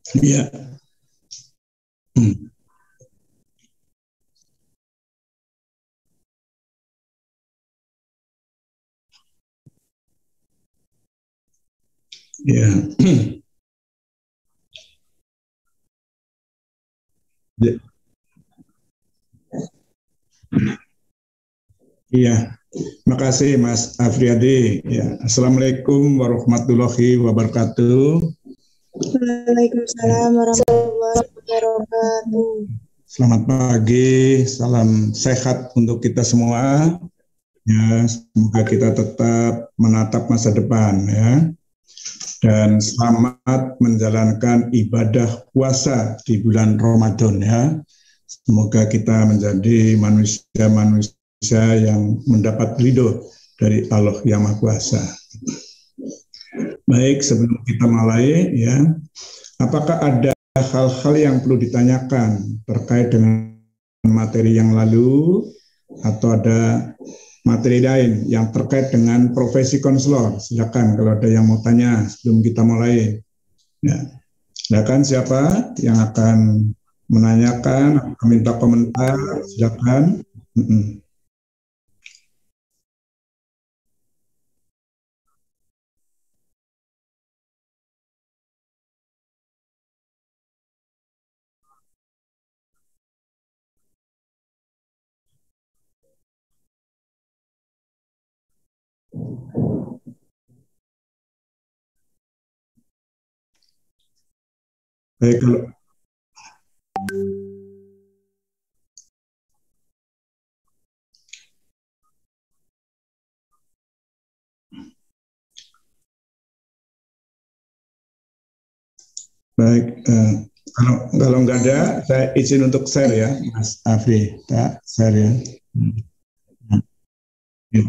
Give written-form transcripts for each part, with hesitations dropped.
Iya. Iya. Iya. Makasih Mas Afriadi. Ya. Assalamualaikum warahmatullahi wabarakatuh. Waalaikumsalam warahmatullahi wabarakatuh. Selamat pagi, salam sehat untuk kita semua. Ya, semoga kita tetap menatap masa depan ya. Dan selamat menjalankan ibadah puasa di bulan Ramadan ya. Semoga kita menjadi manusia-manusia yang mendapat ridho dari Allah Yang Maha Kuasa. Baik, sebelum kita mulai ya, apakah ada hal-hal yang perlu ditanyakan terkait dengan materi yang lalu atau ada materi lain yang terkait dengan profesi konselor? Silakan kalau ada yang mau tanya sebelum kita mulai. Ya, silakan siapa yang akan menanyakan, minta komentar, silakan. Baik, kalau baik, kalau nggak ada, saya izin untuk share ya, Mas Afri, tak share ya. Ya.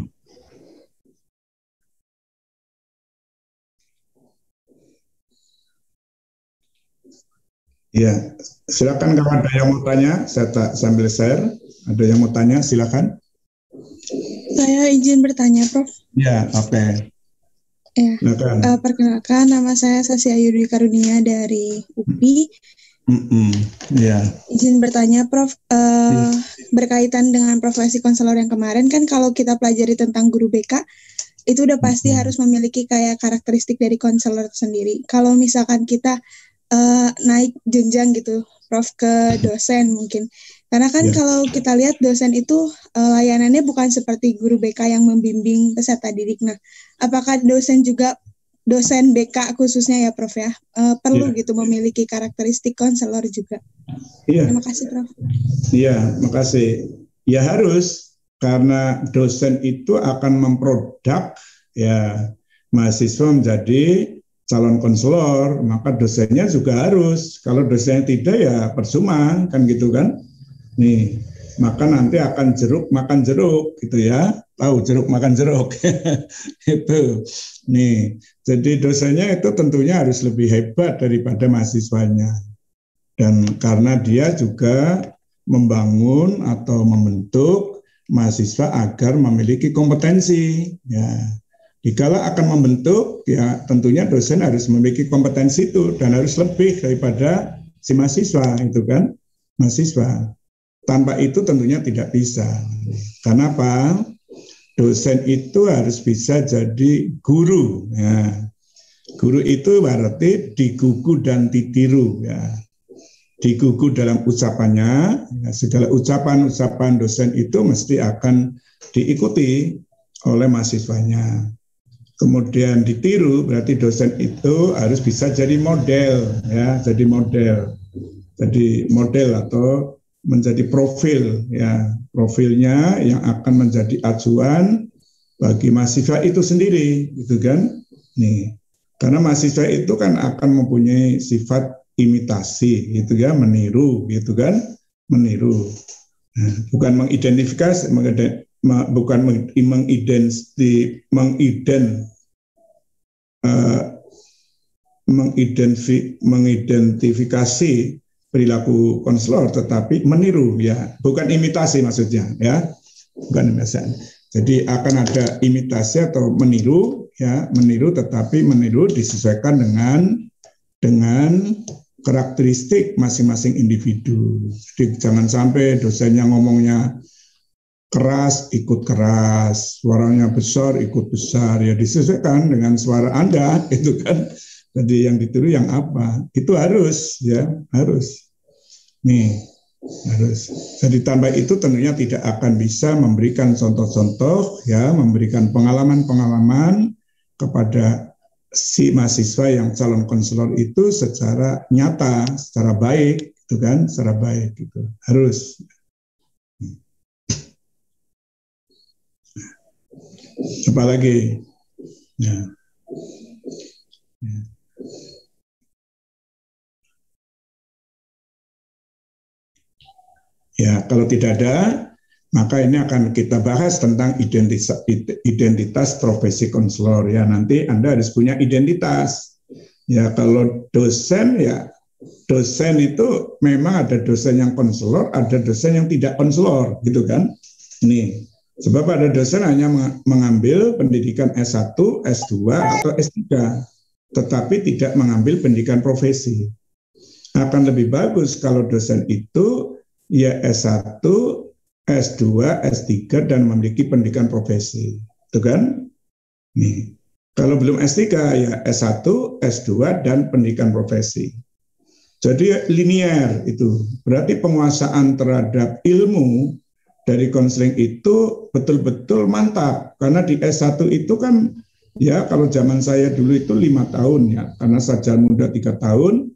Ya, silakan kalau ada yang mau tanya, saya sambil share. Ada yang mau tanya, silakan. Saya izin bertanya, Prof. Ya, oke. Ya, perkenalkan nama saya Sasi Ayu Dwi Karunia dari UPI. Ya. Izin bertanya, Prof. Berkaitan dengan profesi konselor yang kemarin kan kalau kita pelajari tentang guru BK itu udah pasti harus memiliki kayak karakteristik dari konselor sendiri. Kalau misalkan kita naik jenjang gitu, Prof, ke dosen mungkin. Karena kan kalau kita lihat dosen itu layanannya bukan seperti guru BK yang membimbing peserta didik. Nah, apakah dosen BK khususnya ya, Prof ya, perlu gitu memiliki karakteristik konselor juga? Terima kasih, Prof. Iya, makasih. Ya harus, karena dosen itu akan memproduk ya mahasiswa menjadi calon konselor, maka dosennya juga harus. Kalau dosennya tidak ya percuma, kan gitu kan. Nih, maka nanti akan jeruk makan jeruk gitu ya. Tahu jeruk makan jeruk. Itu. Nih, jadi dosennya itu tentunya harus lebih hebat daripada mahasiswanya. Dan karena dia juga membangun atau membentuk mahasiswa agar memiliki kompetensi ya. Dikala akan membentuk, ya tentunya dosen harus memiliki kompetensi itu dan harus lebih daripada si mahasiswa itu kan, mahasiswa. Tanpa itu tentunya tidak bisa. Karena apa? Dosen itu harus bisa jadi guru. Ya. Guru itu berarti digugu dan ditiru. Ya. Digugu dalam ucapannya, ya, segala ucapan-ucapan dosen itu mesti akan diikuti oleh mahasiswanya. Kemudian ditiru berarti dosen itu harus bisa jadi model ya, jadi model atau menjadi profil ya, profilnya yang akan menjadi acuan bagi mahasiswa itu sendiri gitu kan. Nih, karena mahasiswa itu kan akan mempunyai sifat imitasi gitu ya, meniru gitu kan, meniru. Nah, bukan mengidentifikasi, bukan mengidentifikasi perilaku konselor, tetapi meniru ya, bukan imitasi maksudnya ya, bukan imitasi. Jadi akan ada imitasi atau meniru ya, meniru, tetapi meniru disesuaikan dengan karakteristik masing-masing individu. Jadi jangan sampai dosennya ngomongnya keras, ikut keras, suaranya besar, ikut besar, ya disesuaikan dengan suara Anda, itu kan. Jadi yang ditiru yang apa? Itu harus, ya harus. Nih, harus. Jadi tanpa itu tentunya tidak akan bisa memberikan contoh-contoh, ya, memberikan pengalaman-pengalaman kepada si mahasiswa yang calon konselor itu secara nyata, secara baik, itu kan, secara baik gitu. Harus. Apa lagi? Ya. Ya. Ya, kalau tidak ada, maka ini akan kita bahas tentang identitas profesi konselor. Ya, nanti Anda harus punya identitas. Ya, kalau dosen, ya dosen itu memang ada dosen yang konselor, ada dosen yang tidak konselor, gitu kan? Ini, sebab ada dosen hanya mengambil pendidikan S1, S2, atau S3, tetapi tidak mengambil pendidikan profesi. Akan lebih bagus kalau dosen itu ya S1, S2, S3 dan memiliki pendidikan profesi. Itu kan? Nih. Kalau belum S3 ya S1, S2 dan pendidikan profesi. Jadi linear itu. Berarti penguasaan terhadap ilmu dari konseling itu betul-betul mantap. Karena di S1 itu kan ya kalau zaman saya dulu itu 5 tahun ya. Karena sarjana muda 3 tahun,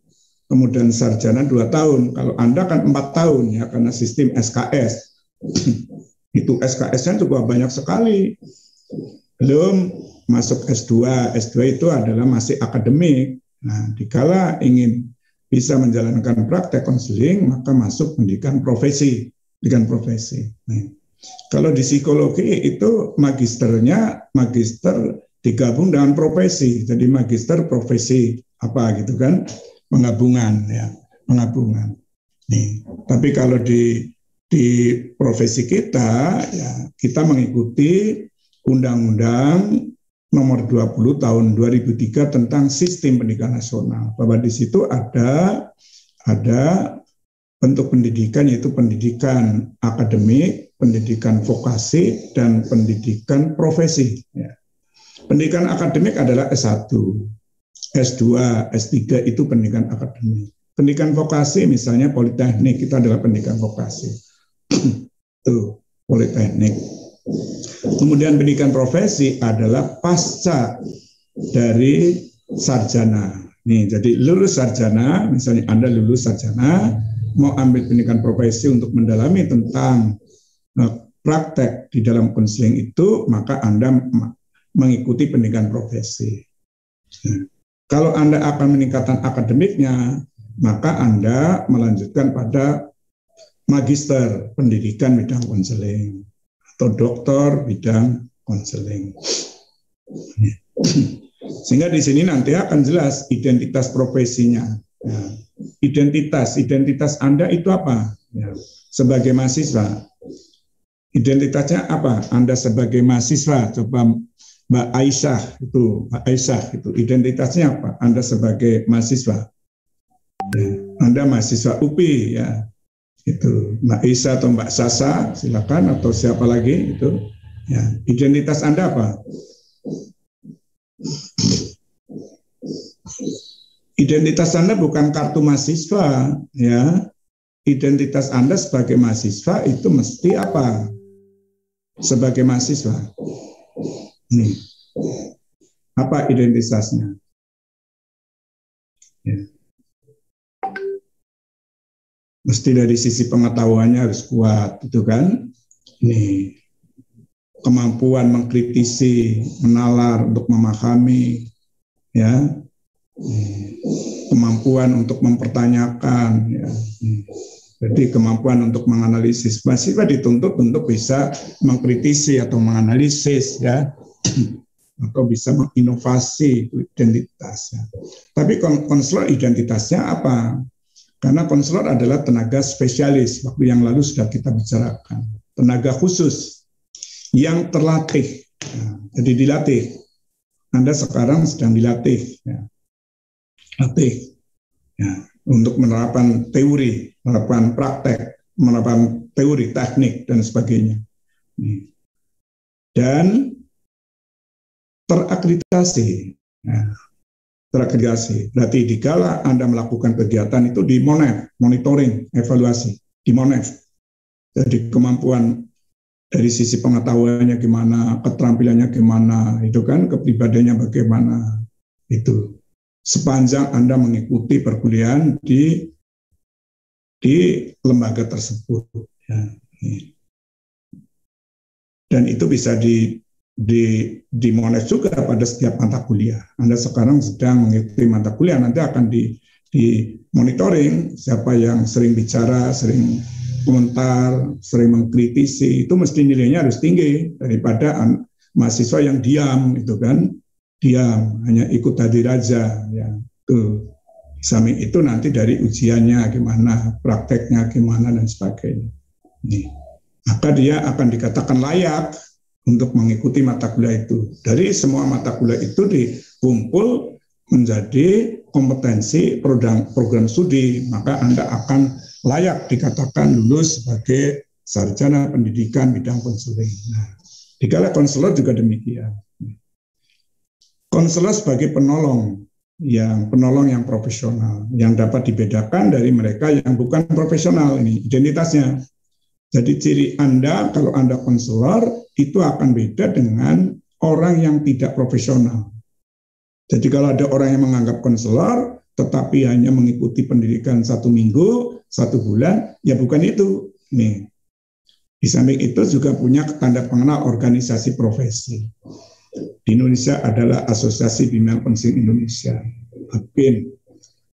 kemudian sarjana 2 tahun. Kalau Anda kan 4 tahun ya, karena sistem SKS. Itu SKS-nya juga banyak sekali. Belum masuk S2. S2 itu adalah masih akademik. Nah, dikala ingin bisa menjalankan praktek konseling, maka masuk pendidikan profesi. Pendidikan profesi. Nah, kalau di psikologi itu magisternya, magister digabung dengan profesi. Jadi magister profesi apa gitu kan? Penggabungan ya, penggabungan. Nih, tapi kalau di profesi kita ya kita mengikuti Undang-Undang Nomor 20 Tahun 2003 tentang Sistem Pendidikan Nasional. Bahwa di situ ada bentuk pendidikan yaitu pendidikan akademik, pendidikan vokasi, dan pendidikan profesi. Ya. Pendidikan akademik adalah S1. S2, S3 itu pendidikan akademik. Pendidikan vokasi misalnya politeknik itu adalah pendidikan vokasi. Itu politeknik. Kemudian pendidikan profesi adalah pasca dari sarjana. Nih, jadi lulus sarjana, misalnya Anda lulus sarjana, mau ambil pendidikan profesi untuk mendalami tentang praktek di dalam konseling itu, maka Anda mengikuti pendidikan profesi. Nah, kalau Anda akan meningkatkan akademiknya, maka Anda melanjutkan pada magister pendidikan bidang konseling atau doktor bidang konseling. Sehingga di sini nanti akan jelas identitas profesinya. Ya, identitas Anda itu apa? Ya, sebagai mahasiswa. Identitasnya apa? Anda sebagai mahasiswa, coba Mbak Aisyah itu identitasnya apa? Anda sebagai mahasiswa. Ya, Anda mahasiswa UPI ya. Itu Mbak Aisyah atau Mbak Sasa, silakan, atau siapa lagi itu. Ya, identitas Anda apa? Identitas Anda bukan kartu mahasiswa, ya. Identitas Anda sebagai mahasiswa itu mesti apa? Sebagai mahasiswa. Nih. Apa identitasnya? Ya. Mesti dari sisi pengetahuannya harus kuat, itu kan? Nih. Kemampuan mengkritisi, menalar untuk memahami, ya. Kemampuan untuk mempertanyakan, ya. Jadi kemampuan untuk menganalisis. Mahasiswa dituntut untuk bisa mengkritisi atau menganalisis, ya, atau bisa menginovasi identitas. Ya. Tapi konselor identitasnya apa? Karena konselor adalah tenaga spesialis. Waktu yang lalu sudah kita bicarakan. Tenaga khusus yang terlatih. Ya. Jadi dilatih. Anda sekarang sedang dilatih. Ya. Latih. Ya. untuk menerapkan teori, menerapkan praktek, menerapkan teori, teknik, dan sebagainya. Dan terakreditasi. Nah, terakreditasi. Berarti dikala Anda melakukan kegiatan itu di MONEF, monitoring, evaluasi, di MONEF. Jadi kemampuan dari sisi pengetahuannya gimana, keterampilannya gimana, itu kan kepribadiannya bagaimana, itu. Sepanjang Anda mengikuti perkuliahan di lembaga tersebut. Ya. Dan itu bisa di MONEF juga pada setiap mata kuliah. Anda sekarang sedang mengikuti mata kuliah, nanti akan di monitoring siapa yang sering bicara, sering komentar, sering mengkritisi, itu mesti nilainya harus tinggi daripada mahasiswa yang diam, itu kan, diam, hanya ikut hadir aja, ya. Tuh. Samping itu nanti dari ujiannya gimana, prakteknya gimana, dan sebagainya. Nih. Maka dia akan dikatakan layak untuk mengikuti mata kuliah itu. Dari semua mata kuliah itu dikumpul menjadi kompetensi program studi, maka Anda akan layak dikatakan lulus sebagai sarjana pendidikan bidang konseling. Nah, dikala konselor juga demikian. Konselor sebagai penolong yang profesional, yang dapat dibedakan dari mereka yang bukan profesional, ini identitasnya. Jadi ciri Anda kalau Anda konselor itu akan beda dengan orang yang tidak profesional. Jadi kalau ada orang yang menganggap konselor tetapi hanya mengikuti pendidikan 1 minggu, 1 bulan, ya bukan itu. Nih. Di samping itu juga punya tanda pengenal organisasi profesi. Di Indonesia adalah Asosiasi Bimbingan Konseling Indonesia, ABIN,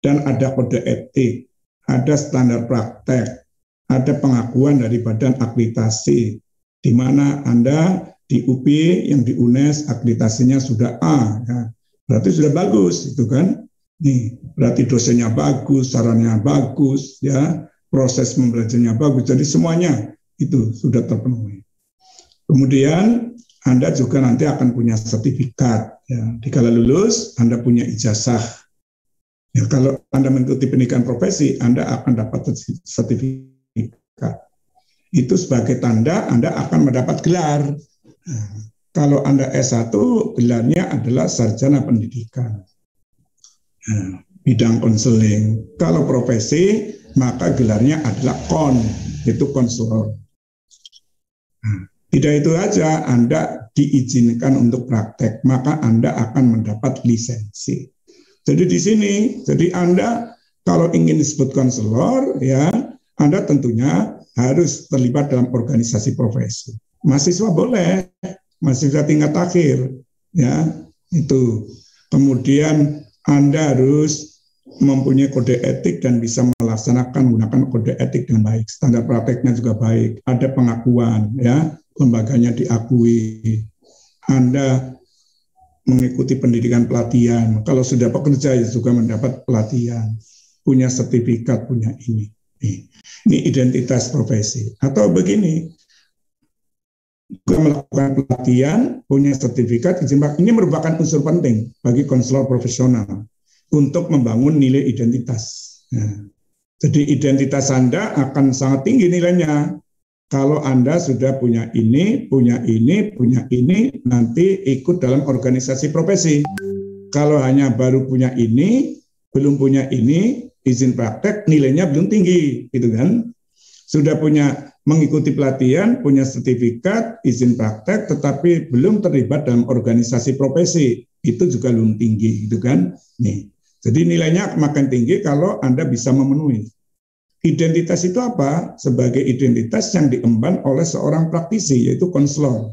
dan ada kode etik, ada standar praktek, ada pengakuan dari badan akreditasi, di mana Anda di UP yang di UNES akreditasinya sudah A, ya. Berarti sudah bagus, itu kan? Nih, berarti dosennya bagus, sarannya bagus, ya, proses pembelajarannya bagus, jadi semuanya itu sudah terpenuhi. Kemudian Anda juga nanti akan punya sertifikat, ya. Dikala lulus, Anda punya ijazah. Ya, kalau Anda mengikuti pendidikan profesi, Anda akan dapat sertifikat. Itu sebagai tanda Anda akan mendapat gelar. Nah, kalau Anda S1, gelarnya adalah sarjana pendidikan. Nah, bidang konseling. Kalau profesi, maka gelarnya adalah KON, itu konselor. Nah, tidak itu saja, Anda diizinkan untuk praktek, maka Anda akan mendapat lisensi. Jadi di sini, jadi Anda kalau ingin disebut konselor, ya Anda tentunya harus terlibat dalam organisasi profesi. Mahasiswa boleh, mahasiswa tingkat akhir, ya itu. Kemudian Anda harus mempunyai kode etik dan bisa melaksanakan menggunakan kode etik dengan baik. Standar prakteknya juga baik. Ada pengakuan, ya, lembaganya diakui. Anda mengikuti pendidikan pelatihan. Kalau sudah bekerja ya juga mendapat pelatihan. Punya sertifikat, punya ini. Ini identitas profesi. Atau begini, melakukan pelatihan, punya sertifikat, ini merupakan unsur penting bagi konselor profesional untuk membangun nilai identitas. Nah, jadi identitas Anda akan sangat tinggi nilainya. Kalau Anda sudah punya ini, nanti ikut dalam organisasi profesi. Kalau hanya baru punya ini, belum punya ini, izin praktek, nilainya belum tinggi, gitu kan? Sudah punya mengikuti pelatihan, punya sertifikat, izin praktek, tetapi belum terlibat dalam organisasi profesi, itu juga belum tinggi, gitu kan? Nih, jadi nilainya makin tinggi kalau Anda bisa memenuhi. Identitas itu apa? Sebagai identitas yang diemban oleh seorang praktisi, yaitu konselor,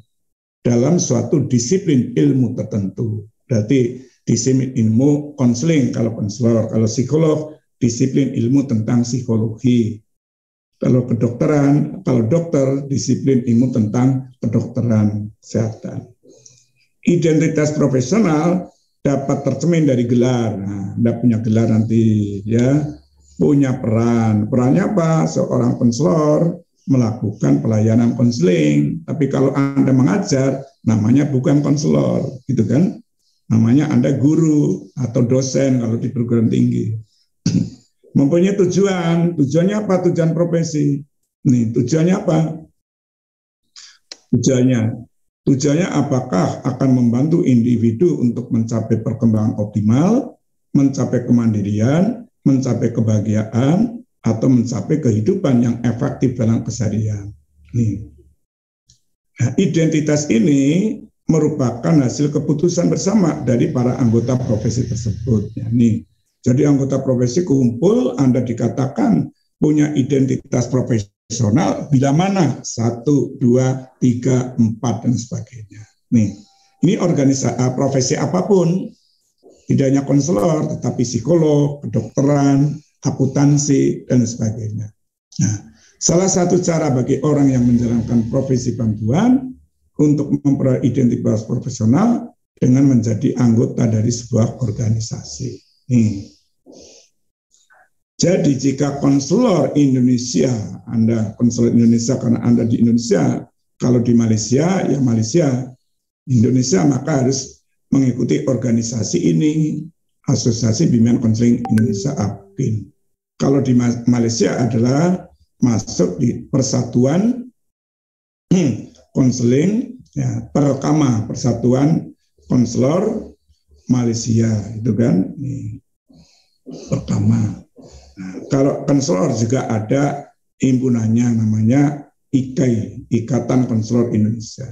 dalam suatu disiplin ilmu tertentu. Berarti disiplin ilmu konseling kalau konselor, kalau psikolog, disiplin ilmu tentang psikologi. Kalau kedokteran, kalau dokter, disiplin ilmu tentang kedokteran kesehatan. Identitas profesional dapat tercermin dari gelar. Nah, Anda punya gelar nanti, ya. Punya peran. Perannya apa? Seorang konselor melakukan pelayanan konseling. Tapi kalau Anda mengajar, namanya bukan konselor, gitu kan? Namanya Anda guru atau dosen kalau di perguruan tinggi. mempunyai tujuan. Tujuannya apa? Tujuan profesi. Nih, tujuannya apa? Tujuannya apakah akan membantu individu untuk mencapai perkembangan optimal, mencapai kemandirian, mencapai kebahagiaan, atau mencapai kehidupan yang efektif dalam keseharian. Nih. Nah, identitas ini merupakan hasil keputusan bersama dari para anggota profesi tersebut. Ya, nih. Jadi anggota profesi kumpul, Anda dikatakan punya identitas profesional bila mana 1, 2, 3, 4 dan sebagainya. Nih, ini organisasi profesi apapun, tidak hanya konselor, tetapi psikolog, kedokteran, akuntansi dan sebagainya. Nah, salah satu cara bagi orang yang menjalankan profesi bantuan untuk memperoleh identitas profesional dengan menjadi anggota dari sebuah organisasi. Jadi jika konselor Indonesia, Anda konselor Indonesia karena Anda di Indonesia, kalau di Malaysia, ya Malaysia, Indonesia, maka harus mengikuti organisasi ini, Asosiasi Bimbingan Konseling Indonesia APKIN. Kalau di Malaysia adalah masuk di Persatuan Konseling, ya, Perkama, Persatuan Konselor Malaysia, itu kan, ini, Perkama. Nah, kalau konselor juga ada himpunannya namanya IKAI, Ikatan Konselor Indonesia.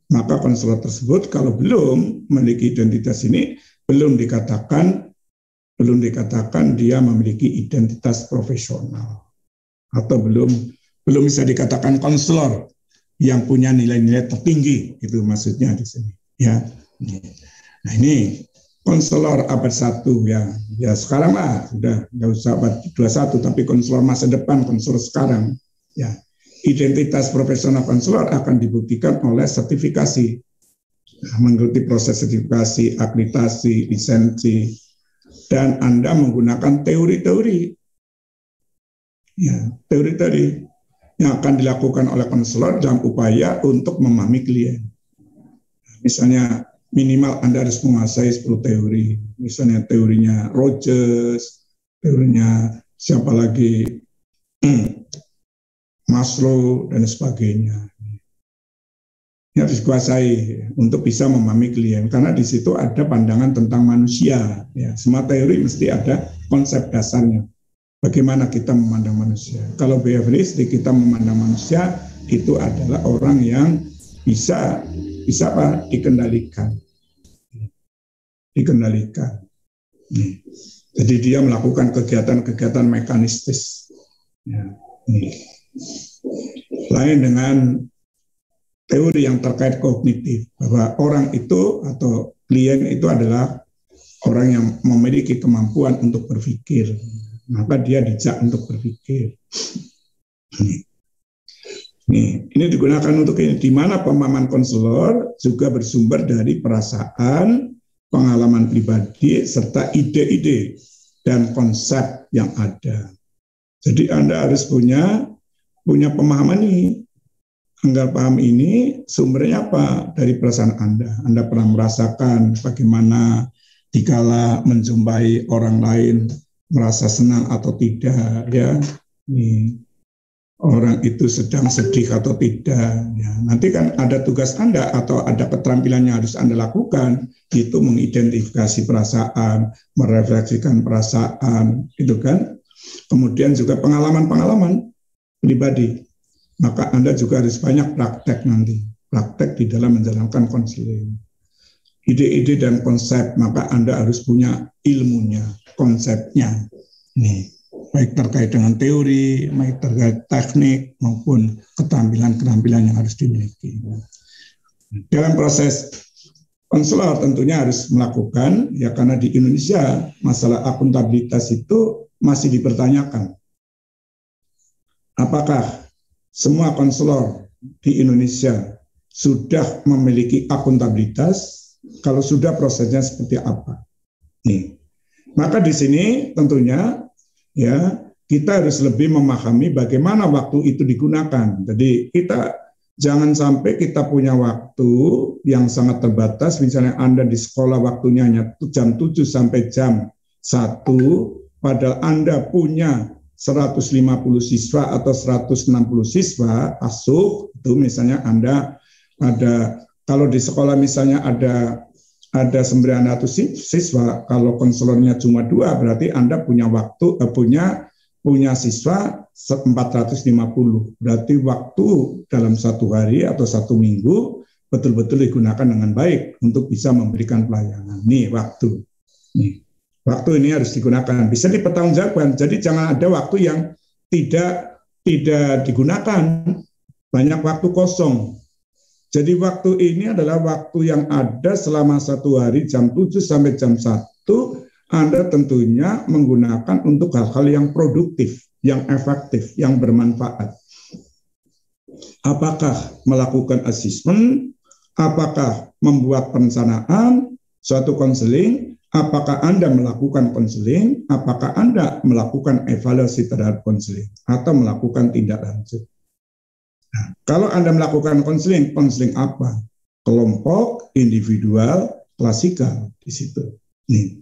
Maka konselor tersebut kalau belum memiliki identitas ini belum dikatakan dia memiliki identitas profesional atau belum bisa dikatakan konselor yang punya nilai-nilai tertinggi, itu maksudnya di sini, ya. Nah, ini konselor abad 1 ya sekarang lah sudah nggak usah abad 21, tapi konselor masa depan, konselor sekarang, ya. Identitas profesional konselor akan dibuktikan oleh sertifikasi, mengikuti proses sertifikasi, akreditasi, lisensi, dan Anda menggunakan teori-teori, ya, teori-teori yang akan dilakukan oleh konselor dalam upaya untuk memahami klien. Misalnya minimal Anda harus menguasai 10 teori, misalnya teorinya Rogers, teorinya siapa lagi, Maslow dan sebagainya. Ini harus dikuasai untuk bisa memahami klien, karena di situ ada pandangan tentang manusia. Ya, semua teori mesti ada konsep dasarnya. Bagaimana kita memandang manusia? Kalau behavioristik, kita memandang manusia itu adalah orang yang bisa apa? Dikendalikan. Jadi dia melakukan kegiatan-kegiatan mekanistis. Ya, lain dengan teori yang terkait kognitif, bahwa orang itu atau klien itu adalah orang yang memiliki kemampuan untuk berpikir, maka dia dijak untuk berpikir. Ini digunakan untuk ini, di mana pemahaman konselor juga bersumber dari perasaan, pengalaman pribadi, serta ide-ide dan konsep yang ada. Jadi Anda harus punya pemahaman ini. Anda paham ini sumbernya apa? Dari perasaan Anda. Anda pernah merasakan bagaimana dikala menjumpai orang lain merasa senang atau tidak, ya. Orang itu sedang sedih atau tidak, ya. Nanti kan ada tugas Anda atau ada keterampilan yang harus Anda lakukan, itu mengidentifikasi perasaan, merefleksikan perasaan, itu kan. Kemudian juga pengalaman-pengalaman pribadi. Maka Anda juga harus banyak praktek nanti, praktek di dalam menjalankan konseling. Ide-ide dan konsep, maka Anda harus punya ilmunya, konsepnya. Nih, baik terkait dengan teori, baik terkait teknik, maupun keterampilan-keterampilan yang harus dimiliki. Dalam proses konselor tentunya harus melakukan, ya karena di Indonesia masalah akuntabilitas itu masih dipertanyakan. Apakah semua konselor di Indonesia sudah memiliki akuntabilitas? Kalau sudah, prosesnya seperti apa? Nih, maka di sini tentunya ya kita harus lebih memahami bagaimana waktu itu digunakan. Jadi kita jangan sampai kita punya waktu yang sangat terbatas. Misalnya Anda di sekolah waktunya hanya jam 7 sampai jam 1, padahal Anda punya 150 siswa atau 160 siswa asuh, itu misalnya Anda ada, kalau di sekolah misalnya ada 900 siswa, kalau konselornya cuma 2, berarti Anda punya waktu, punya siswa 450. Berarti waktu dalam satu hari atau satu minggu betul-betul digunakan dengan baik untuk bisa memberikan pelayanan. Nih waktu. Nih, waktu ini harus digunakan. Bisa dipertanggungjawabkan. Jadi jangan ada waktu yang tidak digunakan. Banyak waktu kosong. Jadi waktu ini adalah waktu yang ada selama satu hari jam 7 sampai jam 1. Anda tentunya menggunakan untuk hal-hal yang produktif, yang efektif, yang bermanfaat. Apakah melakukan asesmen, apakah membuat perencanaan, suatu konseling, apakah Anda melakukan konseling, apakah Anda melakukan evaluasi terhadap konseling, atau melakukan tindak lanjut. Nah, kalau Anda melakukan konseling apa? Kelompok, individual, klasikal di situ. Nih.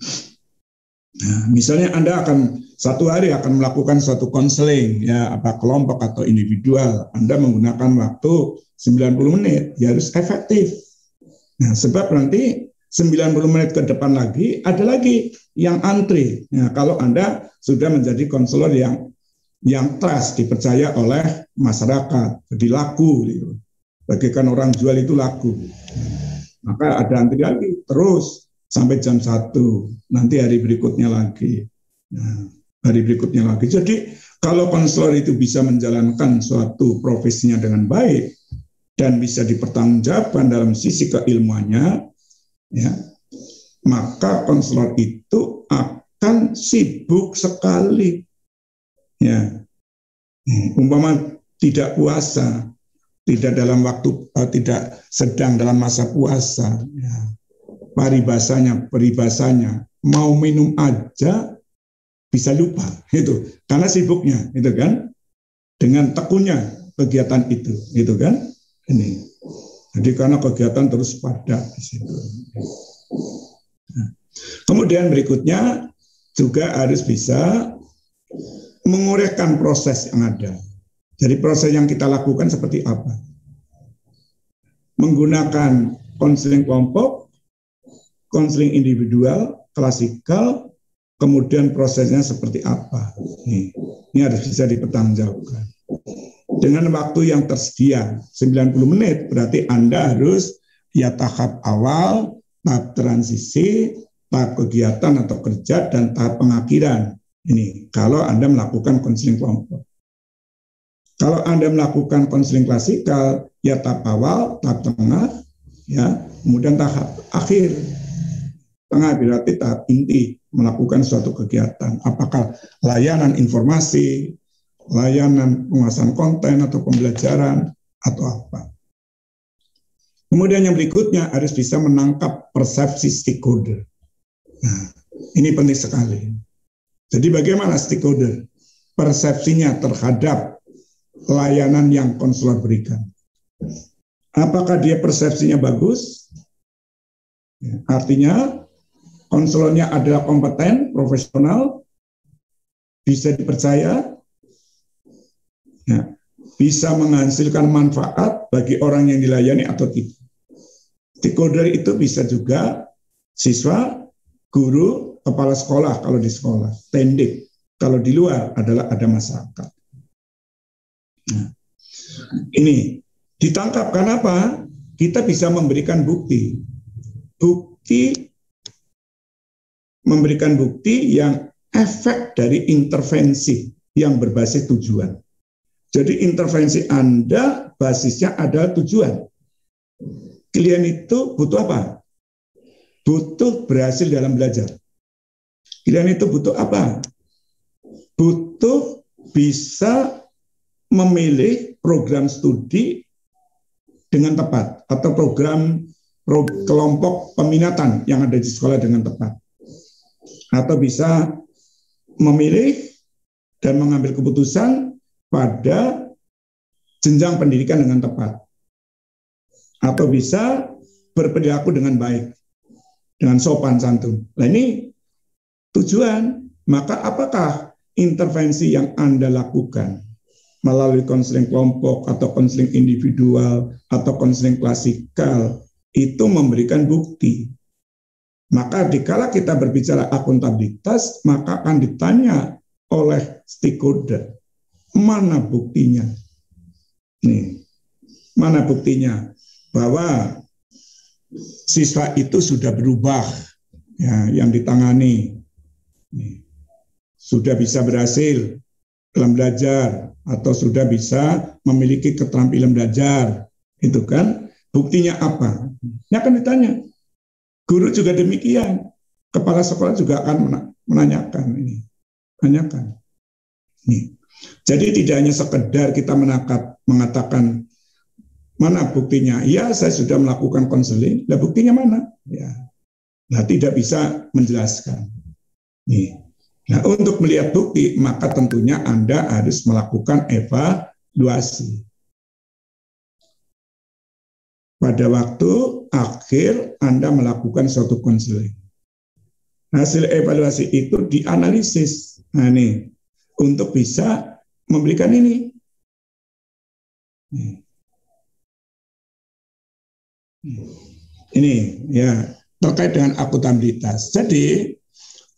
Nah, misalnya Anda akan satu hari akan melakukan suatu konseling, ya apa kelompok atau individual, Anda menggunakan waktu 90 menit, ya harus efektif. Nah, sebab nanti 90 menit ke depan lagi ada lagi yang antri. Nah, kalau Anda sudah menjadi konselor yang trust, dipercaya oleh masyarakat, jadi laku, gitu. Bagikan orang jual itu laku. Maka ada antri lagi terus sampai jam 1, nanti hari berikutnya lagi. Nah, hari berikutnya lagi. Jadi kalau konselor itu bisa menjalankan suatu profesinya dengan baik dan bisa dipertanggungjawabkan dalam sisi keilmuannya, ya, maka konselor itu akan sibuk sekali. Ya, umpama tidak puasa, tidak dalam waktu, tidak sedang dalam masa puasa, ya, peribahasanya mau minum aja bisa lupa, itu karena sibuknya, itu kan, dengan tekunnya kegiatan itu, gitu kan, ini. Jadi karena kegiatan terus padat di situ. Nah, kemudian berikutnya juga harus bisa menguraikan proses yang ada. Jadi proses yang kita lakukan seperti apa? Menggunakan konseling kelompok, konseling individual, klasikal, kemudian prosesnya seperti apa. Ini harus bisa dipertanggungjawabkan. Dengan waktu yang tersedia, 90 menit, berarti Anda harus ya tahap awal, tahap transisi, tahap kegiatan atau kerja, dan tahap pengakhiran. Ini kalau Anda melakukan konseling kelompok. Kalau Anda melakukan konseling klasikal, ya tahap awal, tahap tengah, ya, kemudian tahap akhir. Tengah berarti tahap inti, melakukan suatu kegiatan. Apakah layanan informasi, layanan penguasaan konten atau pembelajaran, atau apa. Kemudian yang berikutnya harus bisa menangkap persepsi stakeholder. Nah, ini penting sekali. Jadi bagaimana stakeholder persepsinya terhadap layanan yang konselor berikan? Apakah dia persepsinya bagus? Ya, artinya konselornya adalah kompeten, profesional, bisa dipercaya, ya, bisa menghasilkan manfaat bagi orang yang dilayani atau tidak. Stakeholder itu bisa juga siswa, guru, kepala sekolah kalau di sekolah, tendik. Kalau di luar adalah ada masyarakat. Nah, ini ditangkap karena apa? Kita bisa memberikan bukti. Memberikan bukti yang efek dari intervensi yang berbasis tujuan. Jadi intervensi Anda basisnya adalah tujuan. Klien itu butuh apa? Butuh berhasil dalam belajar. Klien itu butuh apa? Butuh bisa memilih program studi dengan tepat atau kelompok peminatan yang ada di sekolah dengan tepat. Atau bisa memilih dan mengambil keputusan pada jenjang pendidikan dengan tepat. Atau bisa berperilaku dengan baik, dengan sopan santun. Nah ini tujuan. Maka apakah intervensi yang Anda lakukan melalui konseling kelompok atau konseling individual atau konseling klasikal itu memberikan bukti? Maka dikala kita berbicara akuntabilitas, maka akan ditanya oleh stakeholder, mana buktinya? Nih, mana buktinya bahwa siswa itu sudah berubah, ya, yang ditangani, nih, sudah bisa berhasil dalam belajar atau sudah bisa memiliki keterampilan belajar, itu kan buktinya apa? Ini akan ditanya. Guru juga demikian, kepala sekolah juga akan menanyakan ini, tanyakan. Nih. Jadi tidak hanya sekedar kita mengatakan mana buktinya? Ya, saya sudah melakukan konseling. Nah, buktinya mana? Ya, nah tidak bisa menjelaskan. Nih. Nah, untuk melihat bukti, maka tentunya Anda harus melakukan evaluasi. Pada waktu akhir Anda melakukan suatu konseling. Hasil evaluasi itu dianalisis. Nah, ini untuk bisa memberikan ini. Ini ya terkait dengan akuntabilitas. Jadi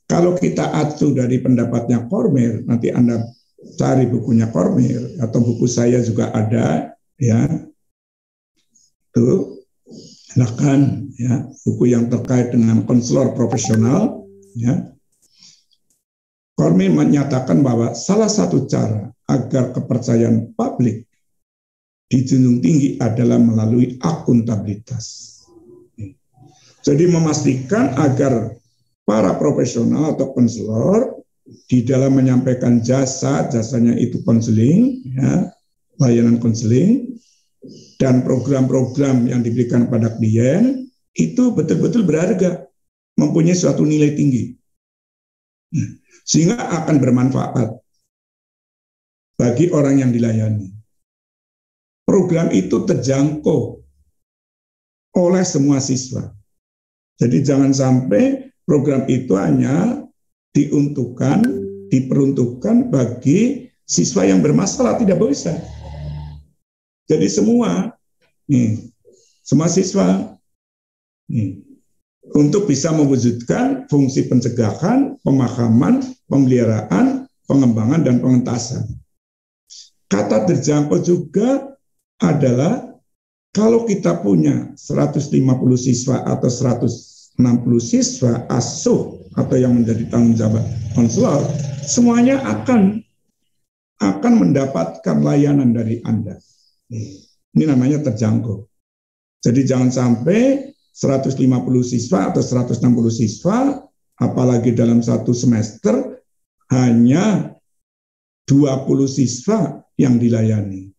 kalau kita acu dari pendapatnya Cormier, nanti Anda cari bukunya Cormier atau buku saya juga ada, ya. Tuh, silakan ya, buku yang terkait dengan konselor profesional, ya. Cormier menyatakan bahwa salah satu cara agar kepercayaan publik dijunjung tinggi adalah melalui akuntabilitas. Jadi memastikan agar para profesional atau konselor di dalam menyampaikan jasanya itu konseling, ya, layanan konseling, dan program-program yang diberikan pada klien itu betul-betul berharga, mempunyai suatu nilai tinggi, sehingga akan bermanfaat bagi orang yang dilayani. Program itu terjangkau oleh semua siswa. Jadi jangan sampai program itu hanya diperuntukkan bagi siswa yang bermasalah, tidak bisa. Jadi semua siswa untuk bisa mewujudkan fungsi pencegahan, pemahaman, pemeliharaan, pengembangan, dan pengentasan. Kata terjangkau juga adalah kalau kita punya 150 siswa atau 160 siswa asuh atau yang menjadi tanggung jawab konselor, semuanya akan mendapatkan layanan dari Anda. Ini namanya terjangkau. Jadi jangan sampai 150 siswa atau 160 siswa, apalagi dalam satu semester, hanya 20 siswa yang dilayani.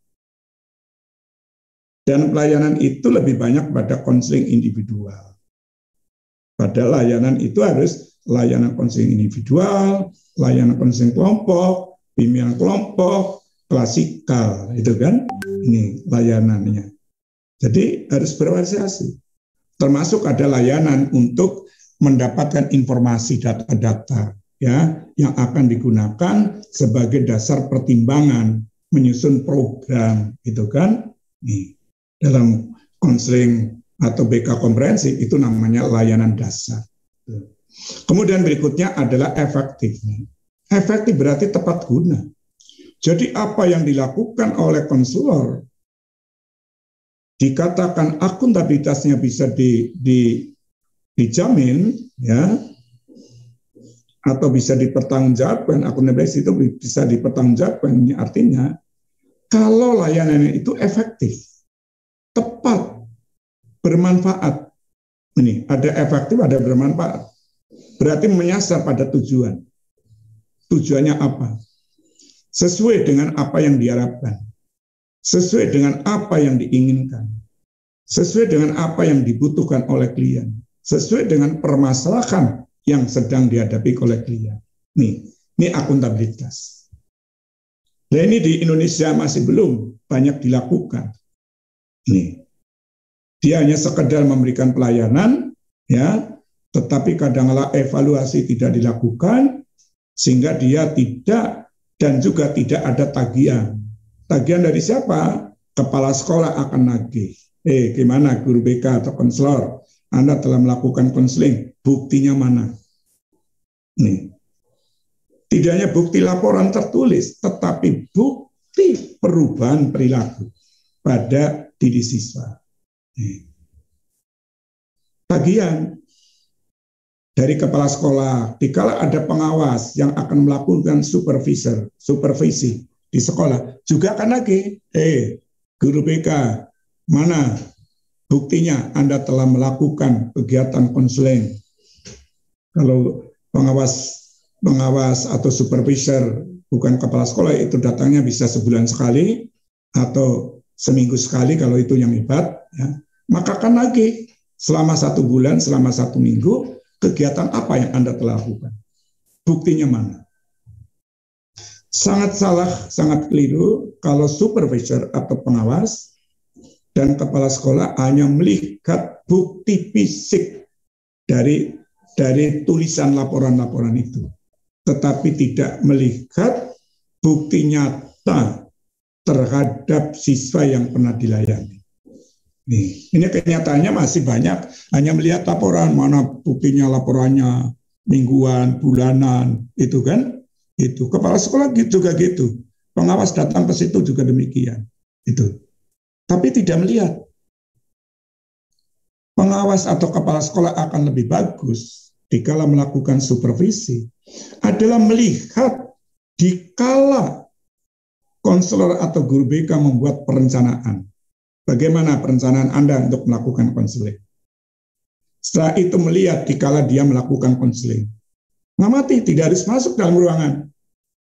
Dan pelayanan itu lebih banyak pada konseling individual. Padahal layanan itu harus layanan konseling individual, layanan konseling kelompok, bimbingan kelompok, klasikal, itu kan, ini layanannya. Jadi harus bervariasi. Termasuk ada layanan untuk mendapatkan informasi data-data, ya, yang akan digunakan sebagai dasar pertimbangan menyusun program, itu kan. Nih, dalam konseling atau BK komprehensif itu namanya layanan dasar. Kemudian berikutnya adalah efektif. Efektif berarti tepat guna. Jadi apa yang dilakukan oleh konselor dikatakan akuntabilitasnya bisa dijamin, ya, atau bisa dipertanggungjawabkan. Akuntabilitas itu bisa dipertanggungjawabkan. Ini artinya kalau layanan itu efektif, tepat, bermanfaat. Ini ada efektif, ada bermanfaat. Berarti menyasar pada tujuan. Tujuannya apa? Sesuai dengan apa yang diharapkan. Sesuai dengan apa yang diinginkan. Sesuai dengan apa yang dibutuhkan oleh klien. Sesuai dengan permasalahan yang sedang dihadapi oleh klien. Ini akuntabilitas. Nah, ini di Indonesia masih belum banyak dilakukan. Dia hanya sekedar memberikan pelayanan, ya, tetapi kadang-kala evaluasi tidak dilakukan, sehingga dia tidak dan juga tidak ada tagihan. Tagihan dari siapa? Kepala sekolah akan nagih. Gimana guru BK atau konselor? Anda telah melakukan konseling, buktinya mana? Nih. Tidak hanya bukti laporan tertulis, tetapi bukti perubahan perilaku pada diri siswa. Nih. Tagihan dari kepala sekolah, dikala ada pengawas yang akan melakukan supervisi di sekolah, juga akan lagi, guru BK, mana buktinya Anda telah melakukan kegiatan konseling? Kalau pengawas atau supervisor bukan kepala sekolah, itu datangnya bisa sebulan sekali atau seminggu sekali kalau itu yang hebat, ya. Maka kan lagi selama 1 bulan, selama 1 minggu, kegiatan apa yang Anda telah lakukan? Buktinya mana? Sangat salah, sangat keliru kalau supervisor atau pengawas dan kepala sekolah hanya melihat bukti fisik dari tulisan laporan-laporan itu, tetapi tidak melihat bukti nyata terhadap siswa yang pernah dilayani. Ini kenyataannya masih banyak hanya melihat laporan, mana buktinya laporannya mingguan, bulanan, itu kan? Itu kepala sekolah juga gitu, pengawas datang ke situ juga demikian, itu. Tapi tidak melihat. Pengawas atau kepala sekolah akan lebih bagus dikala melakukan supervisi adalah melihat dikala konselor atau guru BK membuat perencanaan. Bagaimana perencanaan Anda untuk melakukan konseling? Setelah itu melihat dikala dia melakukan konseling. Ngamati, tidak harus masuk dalam ruangan.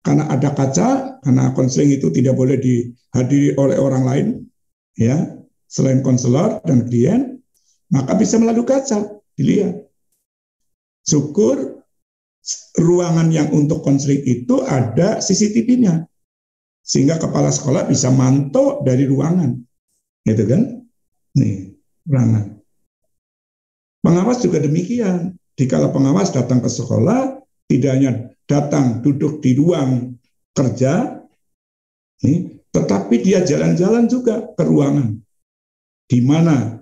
Karena ada kaca, karena konseling itu tidak boleh dihadiri oleh orang lain, ya, selain konselor dan klien, maka bisa melalui kaca dilihat. Syukur ruangan yang untuk konseling itu ada CCTV-nya, sehingga kepala sekolah bisa mantau dari ruangan, gitu kan? Nih, ruangan. Pengawas juga demikian. Dikala pengawas datang ke sekolah, tidak hanya datang duduk di ruang kerja, tetapi dia jalan-jalan juga ke ruangan di mana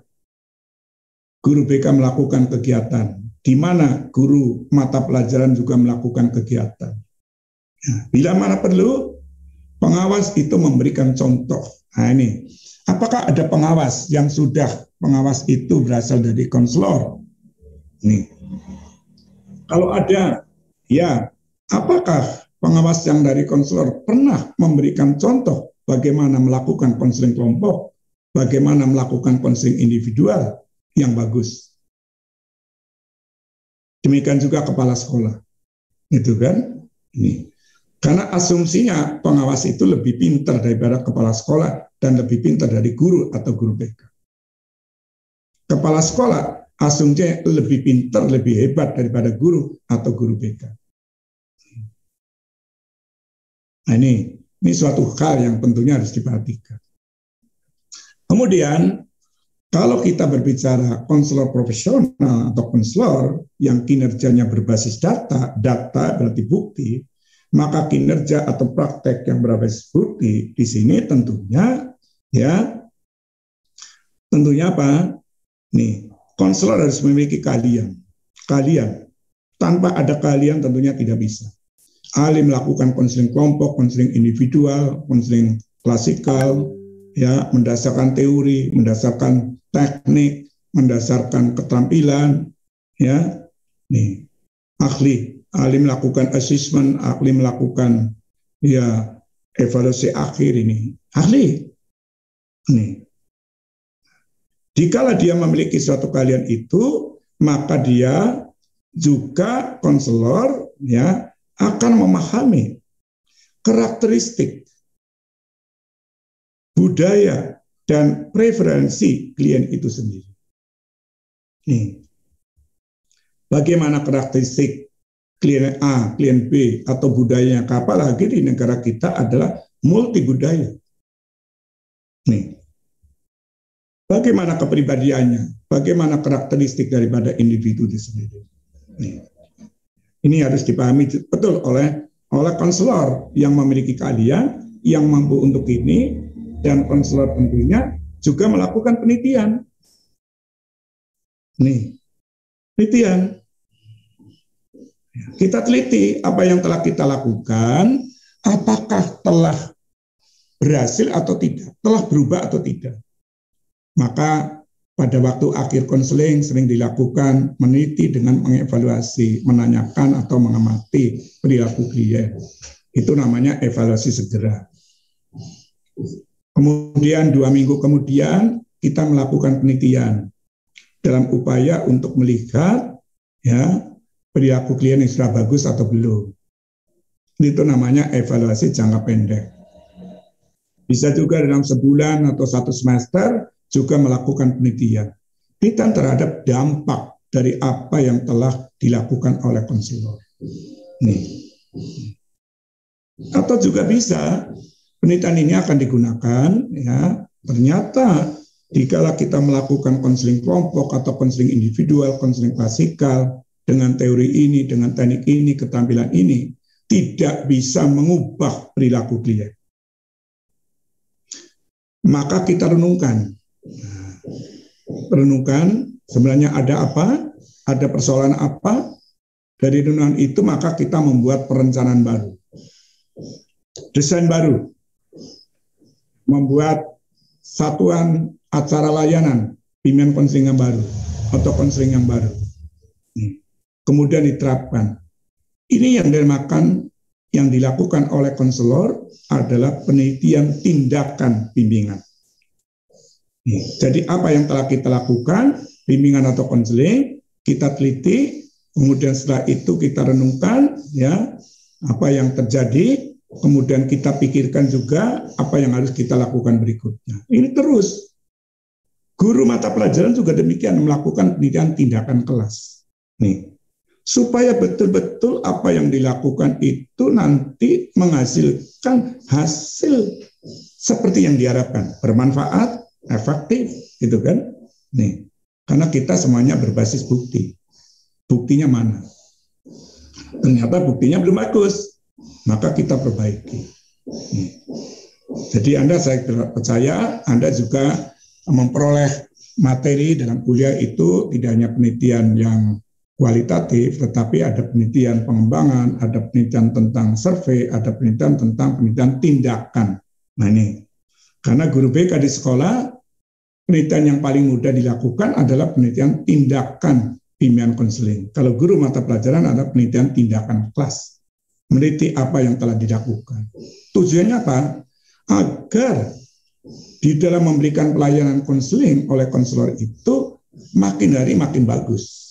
guru BK melakukan kegiatan, di mana guru mata pelajaran juga melakukan kegiatan. Bila mana perlu, pengawas itu memberikan contoh. Nah ini, apakah ada pengawas yang sudah pengawas itu berasal dari konselor? Nih, kalau ada, ya, apakah pengawas yang dari konselor pernah memberikan contoh bagaimana melakukan konseling kelompok, bagaimana melakukan konseling individual yang bagus? Demikian juga kepala sekolah, itu kan? Ini, karena asumsinya pengawas itu lebih pintar daripada kepala sekolah dan lebih pintar dari guru atau guru BK. Kepala sekolah asumsinya lebih pintar, lebih hebat daripada guru atau guru BK. Nah ini suatu hal yang tentunya harus diperhatikan. Kemudian, kalau kita berbicara konselor profesional atau konselor yang kinerjanya berbasis data berarti bukti, maka kinerja atau praktek yang berbasis bukti di sini tentunya apa? Nih, konselor harus memiliki keahlian. Tanpa ada keahlian tentunya tidak bisa. Ahli melakukan konseling kelompok, konseling individual, konseling klasikal, ya, mendasarkan teori, mendasarkan teknik, mendasarkan keterampilan, ya. Nih, ahli melakukan assessment, ahli melakukan, ya, evaluasi akhir ini. Ahli. Nih. Dikala dia memiliki suatu keahlian itu, maka dia juga konselor, ya, akan memahami karakteristik, budaya, dan preferensi klien itu sendiri. Nih. Bagaimana karakteristik klien A, klien B, atau budayanya, apalagi di negara kita adalah multi budaya. Nih. Bagaimana kepribadiannya, bagaimana karakteristik daripada individu itu sendiri. Nih. Ini harus dipahami betul oleh konselor yang memiliki keahlian, yang mampu untuk ini, dan konselor tentunya juga melakukan penelitian. Nih, penelitian. Kita teliti apa yang telah kita lakukan, apakah telah berhasil atau tidak, telah berubah atau tidak. Maka pada waktu akhir konseling sering dilakukan meneliti dengan mengevaluasi, menanyakan atau mengamati perilaku klien. Itu namanya evaluasi segera. Kemudian 2 minggu kemudian kita melakukan penelitian dalam upaya untuk melihat ya perilaku klien yang sudah bagus atau belum. Itu namanya evaluasi jangka pendek. Bisa juga dalam sebulan atau 1 semester juga melakukan penelitian terhadap dampak dari apa yang telah dilakukan oleh konselor. Nih. Atau juga bisa penelitian ini akan digunakan ya ternyata dikala kita melakukan konseling kelompok atau konseling individual, konseling klasikal dengan teori ini, dengan teknik ini, keterampilan ini tidak bisa mengubah perilaku klien. Maka kita renungkan. Renungkan sebenarnya ada apa, ada persoalan apa. Dari renungan itu maka kita membuat perencanaan baru, desain baru, membuat satuan acara layanan bimbingan konseling yang baru atau konseling yang baru. Kemudian diterapkan. Ini yang dinamakan yang dilakukan oleh konselor adalah penelitian tindakan bimbingan. Jadi apa yang telah kita lakukan, bimbingan atau konseling, kita teliti, kemudian setelah itu kita renungkan, ya apa yang terjadi, kemudian kita pikirkan juga apa yang harus kita lakukan berikutnya. Ini terus. Guru mata pelajaran juga demikian melakukan penelitian tindakan kelas. Nih, supaya betul-betul apa yang dilakukan itu nanti menghasilkan hasil seperti yang diharapkan, bermanfaat, efektif, gitu kan? Nih, karena kita semuanya berbasis bukti. Buktinya mana? Ternyata buktinya belum bagus, maka kita perbaiki. Nih. Jadi saya percaya Anda juga memperoleh materi dalam kuliah itu tidak hanya penelitian yang kualitatif, tetapi ada penelitian pengembangan, ada penelitian tentang survei, ada penelitian tentang penelitian tindakan. Nah ini, karena guru BK di sekolah, penelitian yang paling mudah dilakukan adalah penelitian tindakan bimbingan konseling. Kalau guru mata pelajaran ada penelitian tindakan kelas, meneliti apa yang telah dilakukan. Tujuannya apa? Agar di dalam memberikan pelayanan konseling oleh konselor itu makin hari makin bagus.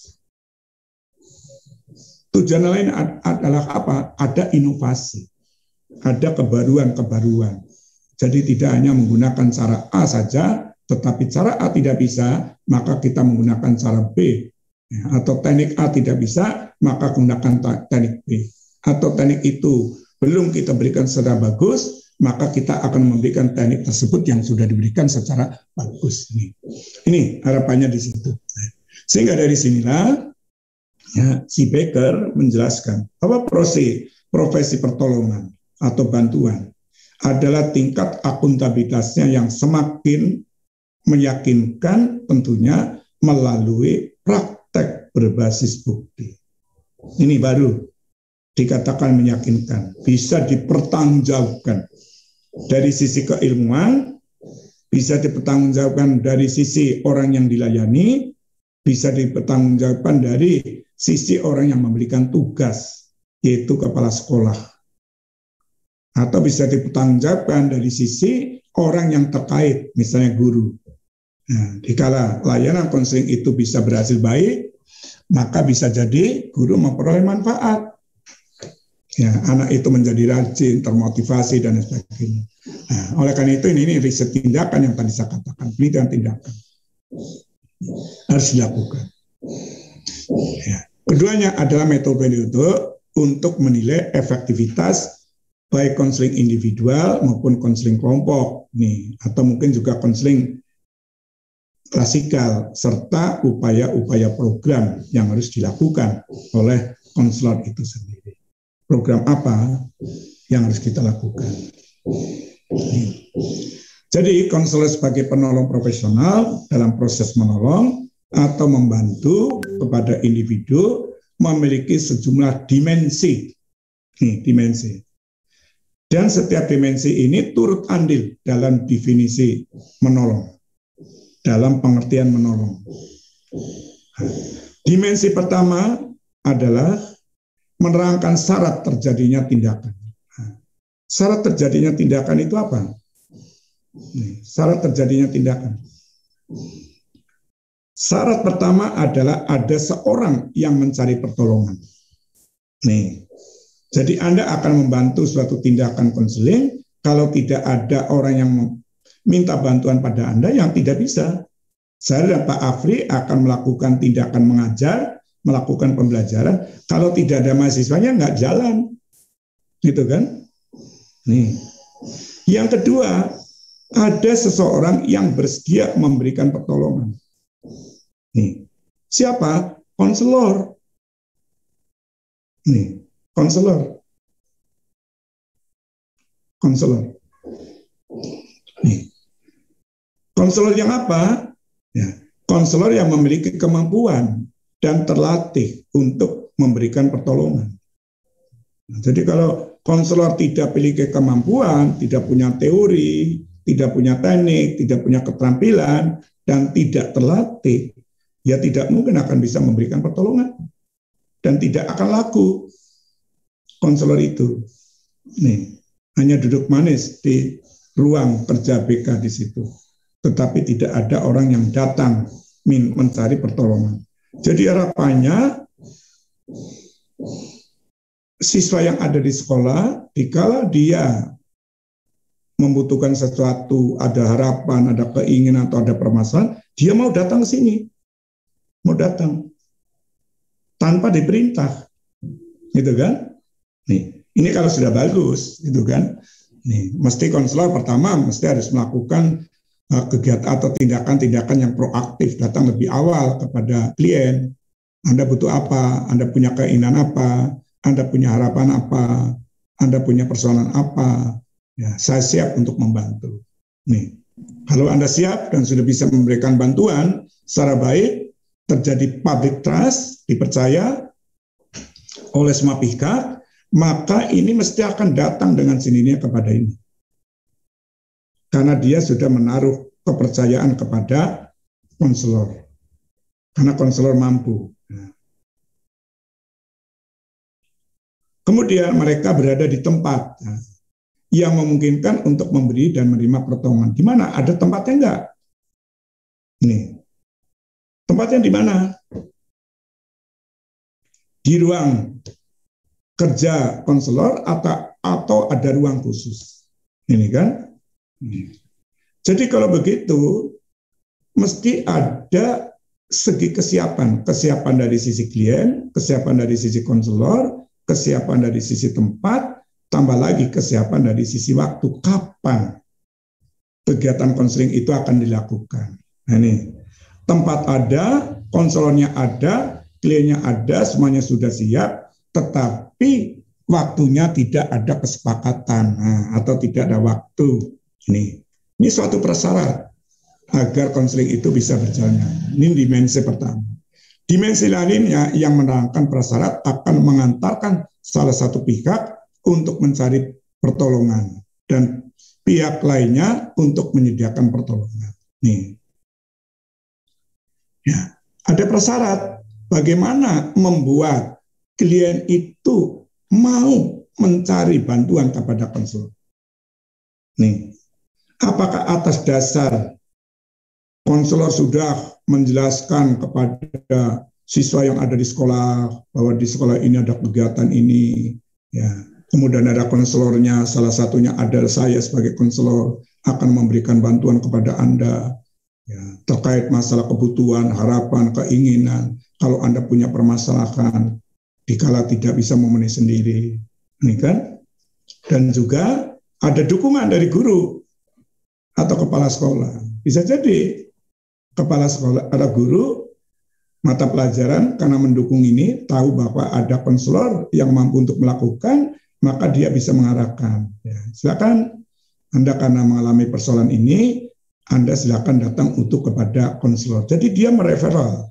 Tujuan lain adalah apa? Ada inovasi, ada kebaruan-kebaruan. Jadi tidak hanya menggunakan cara A saja, tetapi cara A tidak bisa, maka kita menggunakan cara B. Atau teknik A tidak bisa, maka gunakan teknik B. Atau teknik itu belum kita berikan secara bagus, maka kita akan memberikan teknik tersebut yang sudah diberikan secara bagus. Ini harapannya di situ. Sehingga dari sinilah ya, si Becker menjelaskan bahwa profesi pertolongan atau bantuan adalah tingkat akuntabilitasnya yang semakin meyakinkan tentunya melalui praktek berbasis bukti. Ini baru dikatakan meyakinkan, bisa dipertanggungjawabkan dari sisi keilmuan, bisa dipertanggungjawabkan dari sisi orang yang dilayani, bisa dipertanggungjawabkan dari sisi orang yang memberikan tugas, yaitu kepala sekolah. Atau bisa dipertanggungjawabkan dari sisi orang yang terkait, misalnya guru. Nah, dikala layanan konseling itu bisa berhasil baik, maka bisa jadi guru memperoleh manfaat. Ya, anak itu menjadi rajin, termotivasi, dan sebagainya. Nah, oleh karena itu ini riset tindakan yang tadi saya katakan, penelitian tindakan harus dilakukan. Ya. Keduanya adalah metode untuk menilai efektivitas baik konseling individual maupun konseling kelompok, nih, atau mungkin juga konseling klasikal serta upaya-upaya program yang harus dilakukan oleh konselor itu sendiri. Program apa yang harus kita lakukan. Jadi konselor sebagai penolong profesional dalam proses menolong atau membantu kepada individu memiliki sejumlah dimensi. Dimensi. Dan setiap dimensi ini turut andil dalam definisi menolong, dalam pengertian menolong. Dimensi pertama adalah menerangkan syarat terjadinya tindakan. Syarat terjadinya tindakan itu apa? Syarat terjadinya tindakan. Syarat pertama adalah ada seorang yang mencari pertolongan. Jadi Anda akan membantu suatu tindakan konseling kalau tidak ada orang yang minta bantuan pada Anda yang tidak bisa. Saya dan Pak Afri akan melakukan tindakan mengajar, melakukan pembelajaran. Kalau tidak ada mahasiswanya nggak jalan, gitu kan? Yang kedua, ada seseorang yang bersedia memberikan pertolongan. Siapa? Konselor. Konselor. Konselor yang apa? Konselor yang memiliki kemampuan dan terlatih untuk memberikan pertolongan. Jadi kalau konselor tidak memiliki kemampuan, tidak punya teori, tidak punya teknik, tidak punya keterampilan, dan tidak terlatih, ya tidak mungkin akan bisa memberikan pertolongan. Dan tidak akan laku konselor itu. Hanya duduk manis di ruang kerja BK di situ. Tetapi tidak ada orang yang datang mencari pertolongan. Jadi harapannya siswa yang ada di sekolah, dikala dia membutuhkan sesuatu, ada harapan, ada keinginan, atau ada permasalahan, dia mau datang ke sini. Mau datang. Tanpa diperintah. Gitu kan? Ini kalau sudah bagus, gitu kan? Mesti konselor pertama mesti harus melakukan kegiatan atau tindakan-tindakan yang proaktif, datang lebih awal kepada klien. Anda butuh apa? Anda punya keinginan apa? Anda punya harapan apa? Anda punya persoalan apa? Ya, saya siap untuk membantu. Kalau Anda siap dan sudah bisa memberikan bantuan secara baik, terjadi public trust, dipercaya oleh semua pihak, maka ini mesti akan datang dengan sendirinya kepada ini. Karena dia sudah menaruh kepercayaan kepada konselor. Karena konselor mampu. Kemudian mereka berada di tempat yang memungkinkan untuk memberi dan menerima pertolongan. Di mana? Ada tempatnya enggak? Tempatnya di mana? Di ruang kerja konselor atau ada ruang khusus. Ini kan? Jadi kalau begitu, mesti ada segi kesiapan. Kesiapan dari sisi klien, kesiapan dari sisi konselor, kesiapan dari sisi tempat, tambah lagi kesiapan dari sisi waktu. Kapan kegiatan konseling itu akan dilakukan? Ini tempat ada, konselornya ada, kliennya ada, semuanya sudah siap, tetapi waktunya tidak ada kesepakatan atau tidak ada waktu. Ini suatu prasyarat agar konseling itu bisa berjalan. Ini dimensi pertama. Dimensi lainnya yang menerangkan prasyarat akan mengantarkan salah satu pihak untuk mencari pertolongan dan pihak lainnya untuk menyediakan pertolongan. Ada prasyarat bagaimana membuat klien itu mau mencari bantuan kepada konselor. Apakah atas dasar konselor sudah menjelaskan kepada siswa yang ada di sekolah bahwa di sekolah ini ada kegiatan ini, kemudian ada konselornya, salah satunya adalah saya sebagai konselor akan memberikan bantuan kepada Anda terkait masalah kebutuhan, harapan, keinginan. Kalau Anda punya permasalahan, dikala tidak bisa memenuhi sendiri, ini kan? Dan juga ada dukungan dari guru atau kepala sekolah. Bisa jadi kepala sekolah, ada guru mata pelajaran karena mendukung ini, tahu bahwa ada konselor yang mampu untuk melakukan, maka dia bisa mengarahkan. Ya, silakan Anda karena mengalami persoalan ini, Anda silakan datang untuk kepada konselor. Jadi dia mereferal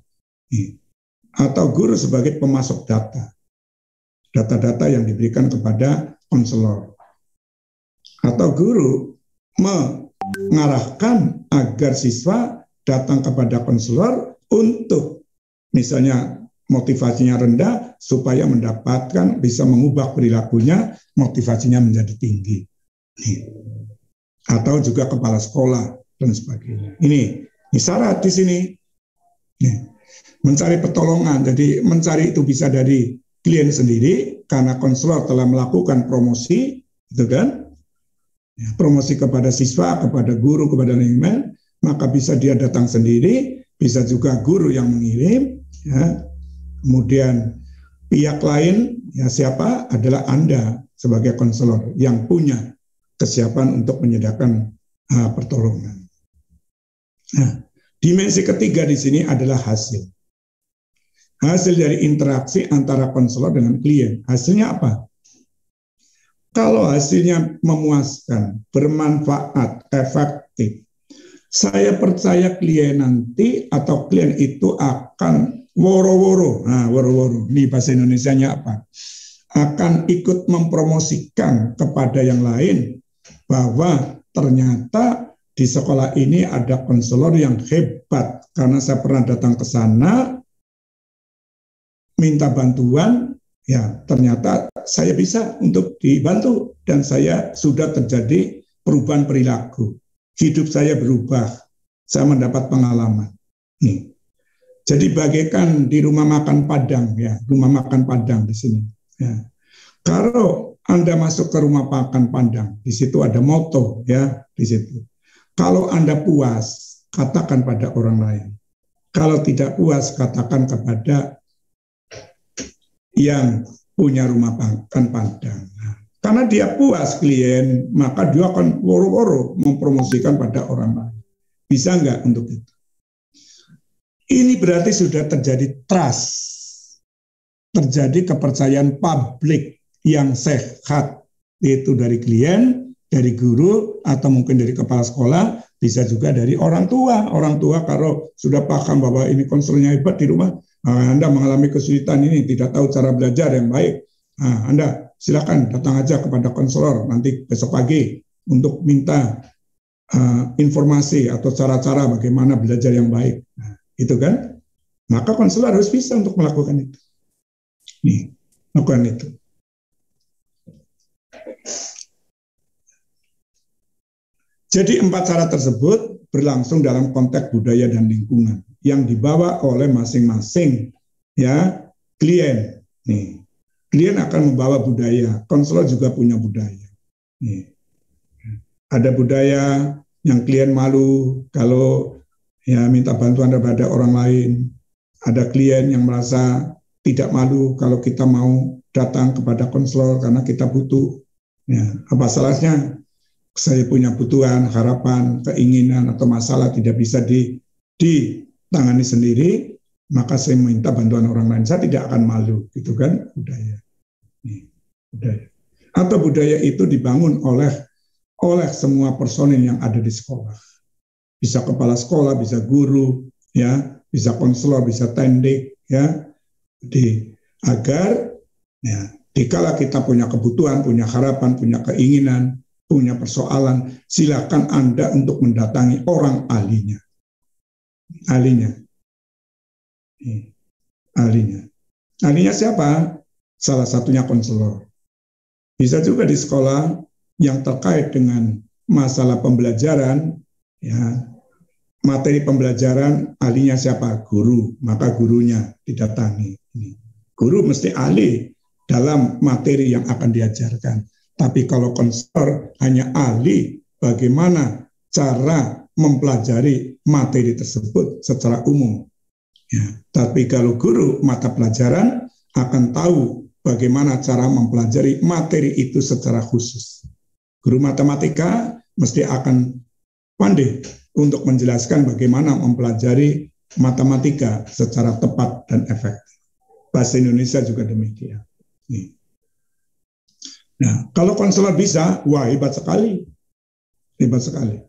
atau guru sebagai pemasok data-data yang diberikan kepada konselor. Atau guru mengarahkan agar siswa datang kepada konselor untuk misalnya motivasinya rendah supaya mendapatkan bisa mengubah perilakunya, motivasinya menjadi tinggi. Atau juga kepala sekolah dan sebagainya. Ini syarat di sini. Mencari pertolongan, jadi mencari itu bisa dari klien sendiri karena konselor telah melakukan promosi, gitu kan? Promosi kepada siswa, kepada guru, kepada lingkungan, maka bisa dia datang sendiri, bisa juga guru yang mengirim, ya. Kemudian pihak lain, ya siapa adalah Anda sebagai konselor yang punya kesiapan untuk menyediakan pertolongan. Nah, dimensi ketiga di sini adalah hasil. Hasil dari interaksi antara konselor dengan klien. Hasilnya apa? Kalau hasilnya memuaskan, bermanfaat, efektif, saya percaya klien nanti atau klien itu akan woro-woro. Nah, woro-woro, ini bahasa Indonesianya apa? Akan ikut mempromosikan kepada yang lain bahwa ternyata di sekolah ini ada konselor yang hebat. Karena saya pernah datang ke sana, minta bantuan, ya ternyata saya bisa untuk dibantu dan saya sudah terjadi perubahan perilaku. Hidup saya berubah, saya mendapat pengalaman. Nih. Jadi bagaikan di rumah makan Padang, ya rumah makan Padang di sini. Ya. Kalau Anda masuk ke rumah makan Padang, di situ ada moto, ya di situ. Kalau Anda puas, katakan pada orang lain. Kalau tidak puas, katakan kepada yang punya rumah makan Padang. Nah, karena dia puas klien, maka dia akan woro-woro mempromosikan pada orang lain. Bisa nggak untuk itu? Ini berarti sudah terjadi trust, terjadi kepercayaan publik yang sehat, yaitu dari klien, dari guru, atau mungkin dari kepala sekolah, bisa juga dari orang tua. Orang tua kalau sudah paham bahwa ini konselornya hebat di rumah, Anda mengalami kesulitan ini, tidak tahu cara belajar yang baik, Anda silakan datang aja kepada konselor nanti besok pagi untuk minta informasi atau cara-cara bagaimana belajar yang baik. Nah, itu kan, maka konselor harus bisa untuk melakukan itu. Nih, lakukan itu. Jadi 4 syarat tersebut berlangsung dalam konteks budaya dan lingkungan yang dibawa oleh masing-masing ya klien. Nih, klien akan membawa budaya, konselor juga punya budaya. Nih, ada budaya yang klien malu kalau ya minta bantuan daripada orang lain. Ada klien yang merasa tidak malu kalau kita mau datang kepada konselor karena kita butuh. Ya, apa salahnya? Saya punya kebutuhan, harapan, keinginan, atau masalah tidak bisa ditangani sendiri, maka saya minta bantuan orang lain. Saya tidak akan malu, gitu kan? Budaya. Nih, budaya. Atau budaya itu dibangun oleh semua personil yang ada di sekolah. Bisa kepala sekolah, bisa guru, ya, bisa konselor, bisa tendik, ya. Jadi agar, ya, dikala kita punya kebutuhan, punya harapan, punya keinginan, punya persoalan, silakan Anda untuk mendatangi orang ahlinya. Ahlinya. Ahlinya siapa? Salah satunya konselor. Bisa juga di sekolah yang terkait dengan masalah pembelajaran, ya, materi pembelajaran, ahlinya siapa? Guru. Maka gurunya didatangi. Guru mesti ahli dalam materi yang akan diajarkan. Tapi kalau konselor hanya ahli bagaimana cara mempelajari materi tersebut secara umum. Ya, tapi kalau guru mata pelajaran akan tahu bagaimana cara mempelajari materi itu secara khusus. Guru matematika mesti akan pandai untuk menjelaskan bagaimana mempelajari matematika secara tepat dan efektif. Bahasa Indonesia juga demikian. Nih. Nah, kalau konselor bisa, wah hebat sekali. Hebat sekali.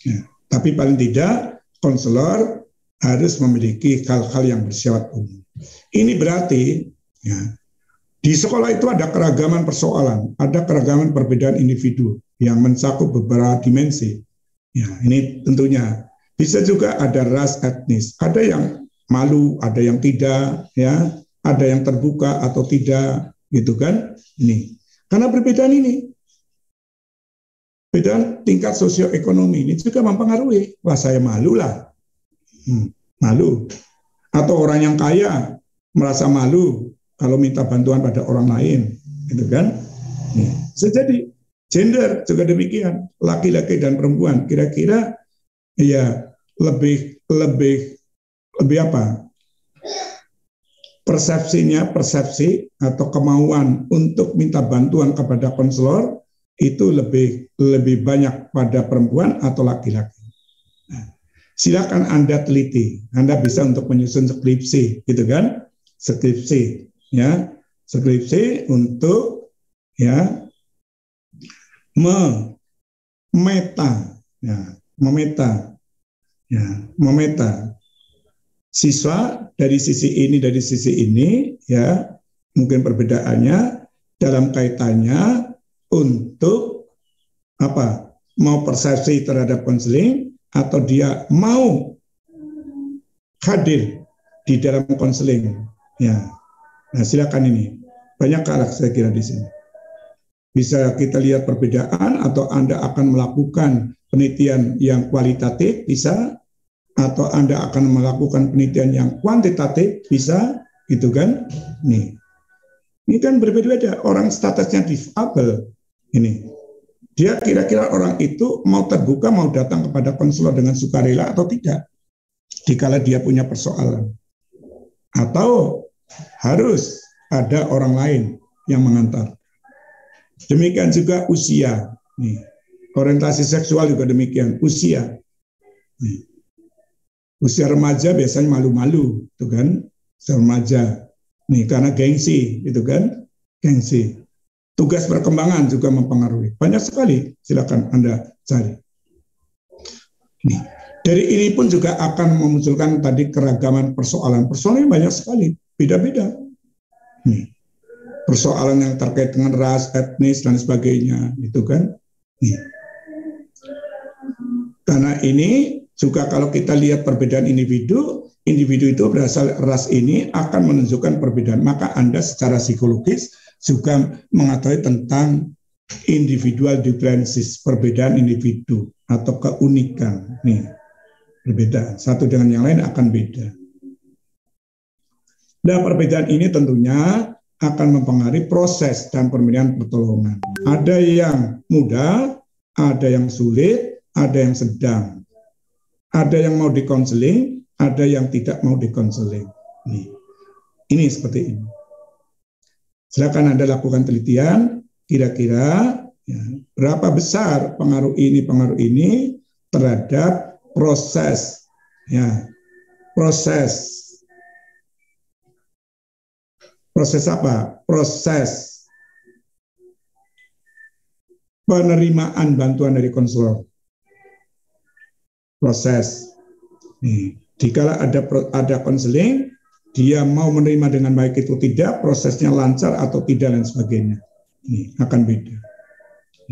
Ya, tapi paling tidak konselor harus memiliki hal-hal yang bersifat umum. Ini berarti ya, di sekolah itu ada keragaman persoalan, ada keragaman perbedaan individu yang mencakup beberapa dimensi. Ya, ini tentunya bisa juga ada ras etnis, ada yang malu, ada yang tidak, ya, ada yang terbuka atau tidak, gitu kan? Ini karena perbedaan ini, perbedaan tingkat sosioekonomi ini juga mempengaruhi. Wah, saya malu lah, malu. Atau orang yang kaya merasa malu kalau minta bantuan pada orang lain, gitu kan? Jadi gender juga demikian, laki-laki dan perempuan kira-kira ya lebih apa? Persepsi atau kemauan untuk minta bantuan kepada konselor itu lebih banyak pada perempuan atau laki-laki. Nah, silakan Anda teliti, Anda bisa untuk menyusun skripsi, gitu kan? Skripsi, ya, skripsi untuk ya memeta siswa dari sisi ini, ya, mungkin perbedaannya dalam kaitannya untuk apa? Mau persepsi terhadap konseling atau dia mau hadir di dalam konseling, ya. Nah, silakan ini. Banyak karakter saya kira di sini. Bisa kita lihat perbedaan atau Anda akan melakukan penelitian yang kualitatif, bisa, atau Anda akan melakukan penelitian yang kuantitatif, bisa, gitu kan? Nih, ini kan berbeda-beda. Orang statusnya difabel, ini, dia kira-kira orang itu mau terbuka, mau datang kepada konselor dengan sukarela atau tidak, dikala dia punya persoalan, atau harus ada orang lain yang mengantar. Demikian juga usia, nih, orientasi seksual juga demikian, usia. Nih. Usia remaja biasanya malu-malu, itu kan? Usia remaja, nih karena gengsi, itu kan? Gengsi. Tugas perkembangan juga mempengaruhi. Banyak sekali, silakan Anda cari. Nih, dari ini pun juga akan memunculkan tadi keragaman persoalan. Persoalannya banyak sekali, beda-beda. Nih, persoalan yang terkait dengan ras, etnis dan sebagainya, itu kan? Nih. Karena ini juga kalau kita lihat perbedaan individu itu berasal ras ini akan menunjukkan perbedaan. Maka Anda secara psikologis juga mengetahui tentang individual differences, perbedaan individu atau keunikan. Nih, berbeda. Satu dengan yang lain akan beda. Dan perbedaan ini tentunya akan mempengaruhi proses dan pemberian pertolongan. Ada yang mudah, ada yang sulit, ada yang sedang. Ada yang mau dikonseling, ada yang tidak mau dikonseling. Ini seperti ini. Silakan Anda lakukan penelitian, kira-kira ya, berapa besar pengaruh ini terhadap proses, ya, proses apa? Proses penerimaan bantuan dari konselor. Proses. Nih, dikala ada konseling, dia mau menerima dengan baik itu tidak, prosesnya lancar atau tidak dan sebagainya. Nih, akan beda.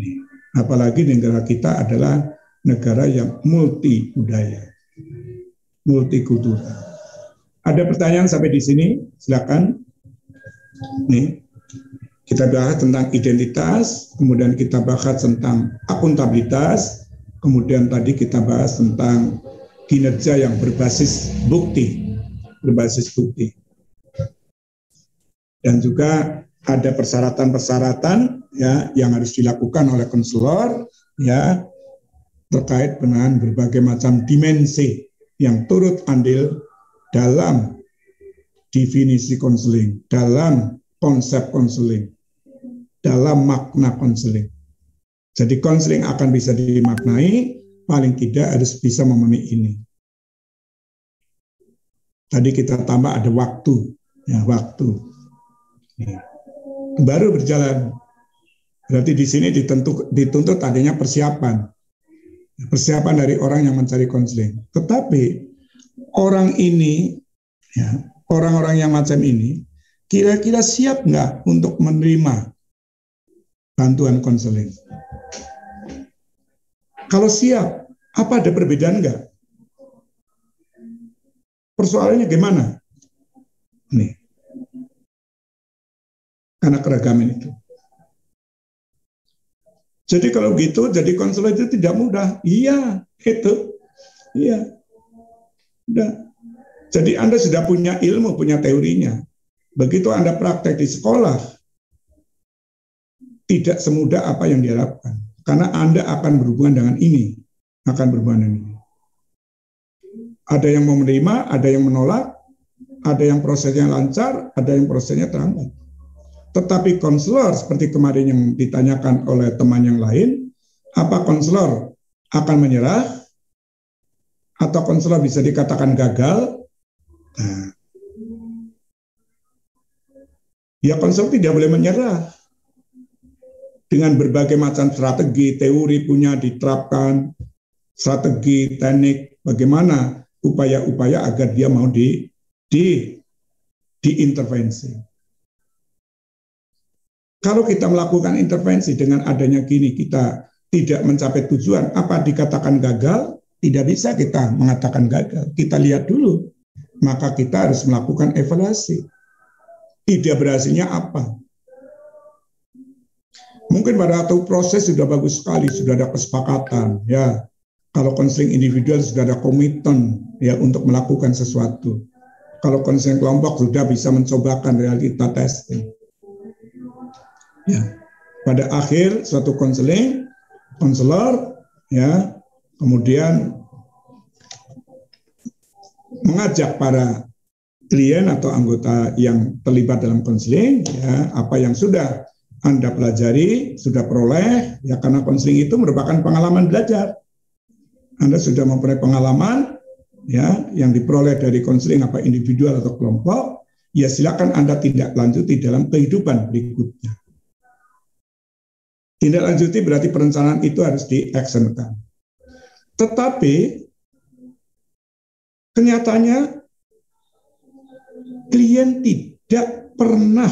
Nih, apalagi negara kita adalah negara yang multi budaya, multikultural. Ada pertanyaan sampai di sini? Silakan. Nih, kita bahas tentang identitas, kemudian kita bahas tentang akuntabilitas, kemudian tadi kita bahas tentang kinerja yang berbasis bukti. Dan juga ada persyaratan-persyaratan ya yang harus dilakukan oleh konselor ya terkait dengan berbagai macam dimensi yang turut andil dalam definisi konseling, dalam konsep konseling, dalam makna konseling. Jadi konseling akan bisa dimaknai, paling tidak harus bisa memenuhi ini. Tadi kita tambah ada waktu, ya waktu. Baru berjalan. Berarti di sini dituntut adanya persiapan. Persiapan dari orang yang mencari konseling. Tetapi orang ini, ya, orang-orang yang macam ini, kira-kira siap nggak untuk menerima bantuan konseling? Kalau siap, apa ada perbedaan nggak? Persoalannya gimana? Nih, karena keragaman itu. Jadi kalau gitu, jadi konselor itu tidak mudah. Iya, itu. Iya. Udah. Jadi Anda sudah punya ilmu, punya teorinya. Begitu Anda praktek di sekolah, tidak semudah apa yang diharapkan. Karena Anda akan berhubungan dengan ini. Akan berhubungan dengan ini. Ada yang mau menerima, ada yang menolak, ada yang prosesnya lancar, ada yang prosesnya terhambat. Tetapi konselor seperti kemarin yang ditanyakan oleh teman yang lain, apa konselor akan menyerah? Atau konselor bisa dikatakan gagal? Nah, ya konselor tidak boleh menyerah. Dengan berbagai macam strategi, teori punya diterapkan, strategi, teknik, bagaimana upaya-upaya agar dia mau diintervensi. Kalau kita melakukan intervensi dengan adanya gini, kita tidak mencapai tujuan, apa dikatakan gagal? Tidak bisa kita mengatakan gagal. Kita lihat dulu, maka kita harus melakukan evaluasi. Tidak berhasilnya apa? Mungkin pada waktu proses sudah bagus sekali, sudah ada kesepakatan, ya. Kalau konseling individual sudah ada komitmen, ya, untuk melakukan sesuatu. Kalau konseling kelompok sudah bisa mencobakan realita testing. Ya, pada akhir suatu konselor, ya, kemudian mengajak para klien atau anggota yang terlibat dalam konseling, ya, apa yang sudah Anda pelajari, sudah peroleh, ya, karena konseling itu merupakan pengalaman belajar. Anda sudah memperoleh pengalaman, ya, yang diperoleh dari konseling apa individual atau kelompok, ya silakan Anda tindak lanjuti dalam kehidupan berikutnya. Tindak lanjuti berarti perencanaan itu harus di-actionkan. Tetapi kenyataannya klien tidak pernah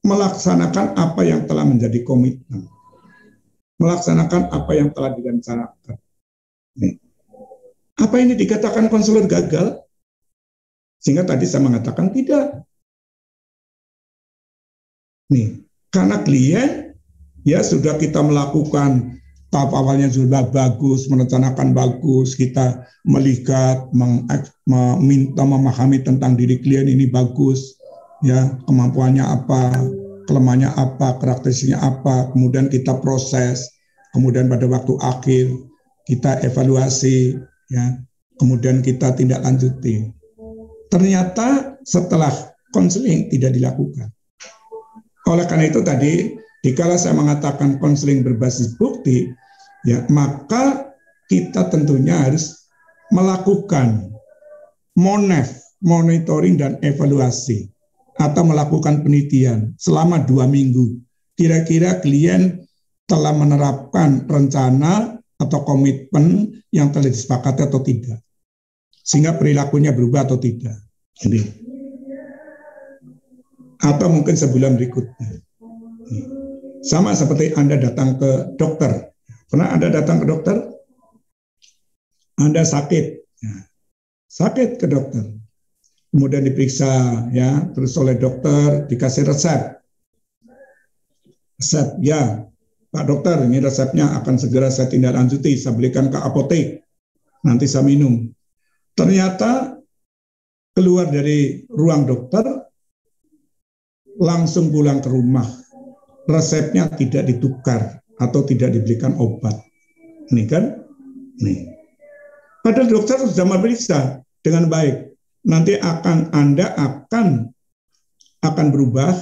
melaksanakan apa yang telah menjadi komitmen. Melaksanakan apa yang telah direncanakan. Apa ini dikatakan konselor gagal? Sehingga tadi saya mengatakan tidak. Nih, karena klien, ya sudah kita melakukan tahap awalnya sudah bagus, merencanakan bagus, kita melihat, meminta memahami tentang diri klien ini bagus, ya, kemampuannya apa, kelemahannya apa, karakteristiknya apa, kemudian kita proses, kemudian pada waktu akhir kita evaluasi, ya, kemudian kita tindak lanjuti. Ternyata setelah konseling tidak dilakukan. Oleh karena itu tadi, dikala saya mengatakan konseling berbasis bukti, ya, maka kita tentunya harus melakukan monitoring dan evaluasi, atau melakukan penelitian selama 2 minggu. Kira-kira klien telah menerapkan rencana atau komitmen yang telah disepakati atau tidak, sehingga perilakunya berubah atau tidak. Jadi, atau mungkin sebulan berikutnya. Sama seperti Anda datang ke dokter. Pernah Anda datang ke dokter? Anda sakit, ya, sakit ke dokter. Kemudian diperiksa, ya, terus oleh dokter dikasih resep. Resep, ya, Pak dokter, ini resepnya akan segera saya tindak lanjuti, saya belikan ke apotek, nanti saya minum. Ternyata keluar dari ruang dokter, langsung pulang ke rumah, resepnya tidak ditukar atau tidak diberikan obat. Ini kan, nih. Padahal dokter sudah memeriksa dengan baik. Nanti Anda akan berubah,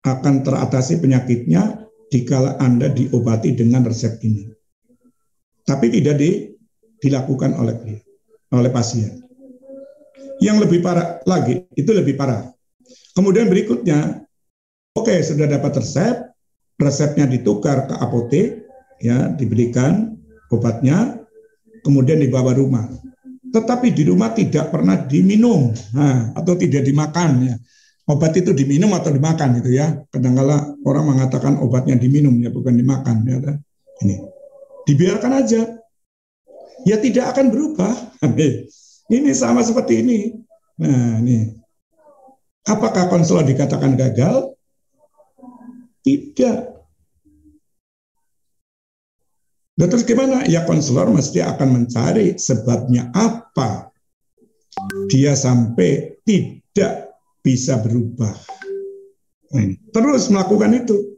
akan teratasi penyakitnya dikala Anda diobati dengan resep ini. Tapi tidak dilakukan oleh pasien. Yang lebih parah lagi, itu lebih parah. Kemudian berikutnya, oke, sudah dapat resep, resepnya ditukar ke apotek, ya, diberikan obatnya, kemudian dibawa rumah. Tetapi di rumah tidak pernah diminum, atau tidak dimakan, ya. Obat itu diminum atau dimakan, gitu ya. Kadang-kala orang mengatakan obatnya diminum, ya, bukan dimakan, ya. Ini dibiarkan aja, ya tidak akan berubah. Ini sama seperti ini. Nah, ini. Apakah konselor dikatakan gagal? Tidak. Dan terus gimana? Ya konselor mesti akan mencari sebabnya apa dia sampai tidak bisa berubah. Terus melakukan itu.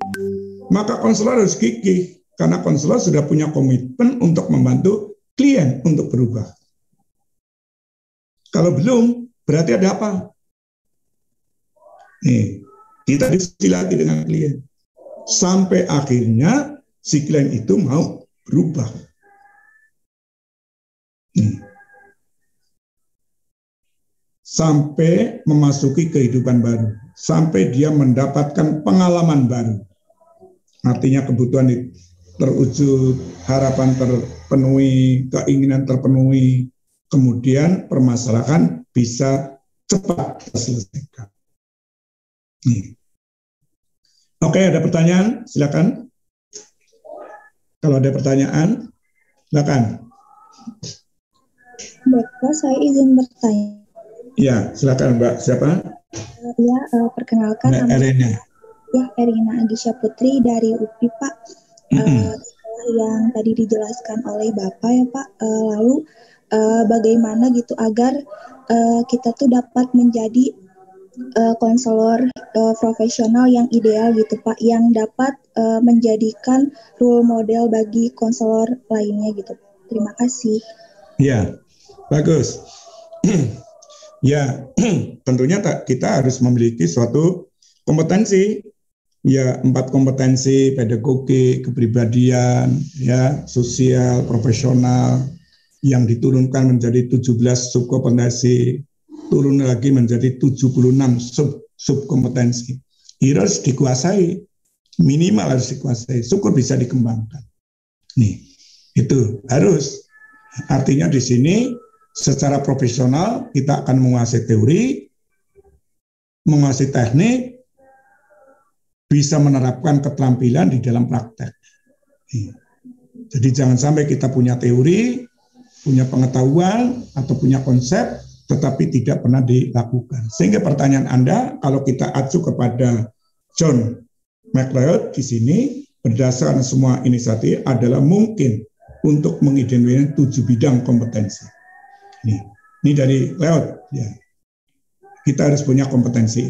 Maka konselor harus gigih. Karena konselor sudah punya komitmen untuk membantu klien untuk berubah. Kalau belum, berarti ada apa? Nih, kita diskusi lagi dengan klien. Sampai akhirnya si klien itu mau berubah. Sampai memasuki kehidupan baru. Sampai dia mendapatkan pengalaman baru. Artinya kebutuhan terwujud, harapan terpenuhi, keinginan terpenuhi, kemudian permasalahan bisa cepat terselesaikan. Oke, ada pertanyaan? Silakan. Kalau ada pertanyaan, silakan. Bapak, saya izin bertanya. Ya, silakan Mbak. Siapa? Ya, perkenalkan Mbak Erina. Ya, Erina Agisha Putri dari UPI, Pak. Setelah yang tadi dijelaskan oleh Bapak ya Pak, lalu bagaimana gitu agar kita tuh dapat menjadi konselor profesional yang ideal gitu Pak, yang dapat menjadikan role model bagi konselor lainnya gitu. Terima kasih. Ya, bagus. Ya, tentunya kita harus memiliki suatu kompetensi. Ya, 4 kompetensi: pedagogi, kepribadian, ya, sosial, profesional, yang diturunkan menjadi 17 subkompetensi, turun lagi menjadi 76 subkompetensi. Harus dikuasai, minimal harus dikuasai, syukur bisa dikembangkan. Nih, itu harus. Artinya di sini secara profesional kita akan menguasai teori, menguasai teknik, bisa menerapkan keterampilan di dalam praktek. Jadi jangan sampai kita punya teori, punya pengetahuan, atau punya konsep, tetapi tidak pernah dilakukan. Sehingga pertanyaan Anda, kalau kita acu kepada John McLeod di sini, berdasarkan semua inisiatif adalah mungkin untuk mengidentifikasi 7 bidang kompetensi. Ini dari Leod. Ya. Kita harus punya kompetensi.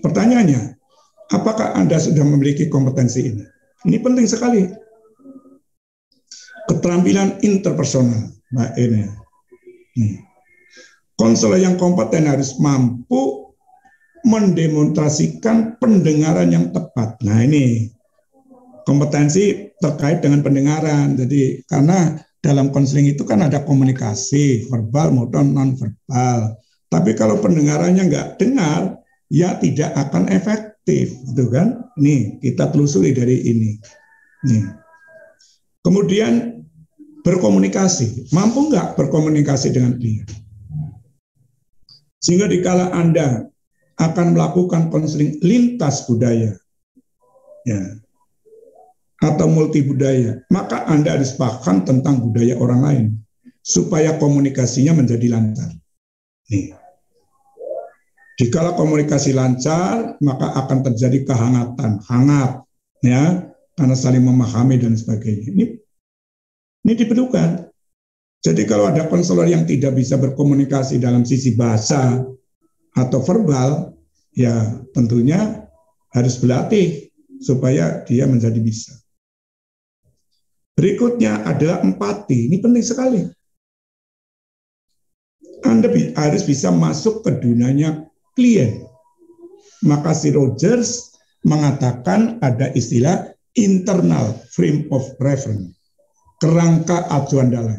Pertanyaannya, apakah Anda sudah memiliki kompetensi ini? Ini penting sekali. Keterampilan interpersonal, Mbak Ena. Konselor yang kompeten harus mampu mendemonstrasikan pendengaran yang tepat. Nah, ini kompetensi terkait dengan pendengaran. Jadi karena dalam konseling itu kan ada komunikasi verbal maupun non verbal. Tapi kalau pendengarannya nggak dengar, ya tidak akan efektif, gitu kan? Nih, kita telusuri dari ini. Nih. Kemudian berkomunikasi, mampu nggak berkomunikasi dengan klien? Sehingga dikala Anda akan melakukan konseling lintas budaya, ya, atau multi budaya, maka Anda harus paham tentang budaya orang lain, supaya komunikasinya menjadi lancar. Nih. Jikalau komunikasi lancar, maka akan terjadi kehangatan, hangat, ya, karena saling memahami dan sebagainya. Ini diperlukan. Jadi kalau ada konselor yang tidak bisa berkomunikasi dalam sisi bahasa atau verbal, ya tentunya harus berlatih supaya dia menjadi bisa. Berikutnya adalah empati. Ini penting sekali. Anda harus bisa masuk ke dunianya klien. Maka si Rogers mengatakan ada istilah internal frame of reference, kerangka acuan dalam.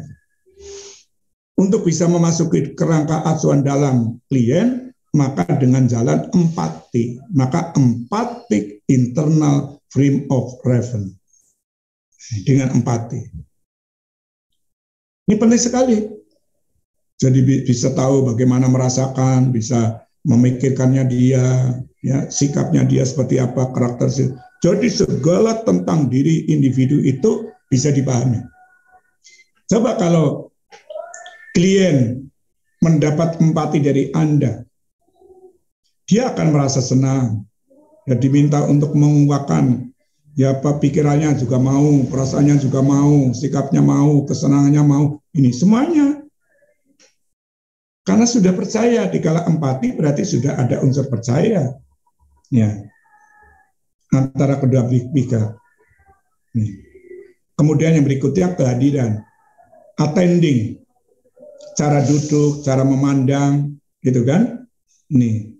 Untuk bisa memasuki kerangka acuan dalam klien, maka dengan jalan empati. Maka empathic internal frame of reference. Dengan empati. Ini penting sekali. Jadi bisa tahu bagaimana merasakan, bisa memikirkannya dia, ya, sikapnya dia seperti apa, karakteristik. Jadi segala tentang diri individu itu bisa dipahami. Coba kalau klien mendapat empati dari Anda, dia akan merasa senang. Ya, diminta untuk mengungkapkan, ya apa pikirannya juga mau, perasaannya juga mau, sikapnya mau, kesenangannya mau. Ini semuanya. Karena sudah percaya, dikala empati berarti sudah ada unsur percaya, ya, antara kedua pihak. Kemudian yang berikutnya kehadiran, attending, cara duduk, cara memandang, gitu kan? Nih,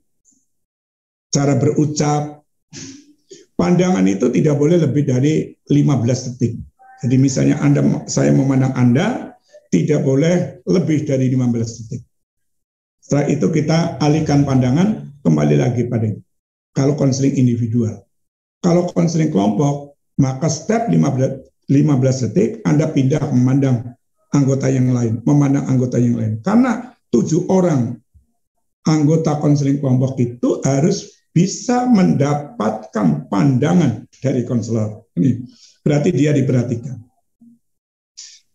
cara berucap. Pandangan itu tidak boleh lebih dari 15 detik. Jadi misalnya saya memandang Anda, tidak boleh lebih dari 15 detik. Setelah itu kita alihkan pandangan, kembali lagi pada itu. Kalau konseling individual. Kalau konseling kelompok, maka step 15 detik Anda pindah memandang anggota yang lain, memandang anggota yang lain. Karena 7 orang anggota konseling kelompok itu harus bisa mendapatkan pandangan dari konselor. Ini berarti dia diperhatikan.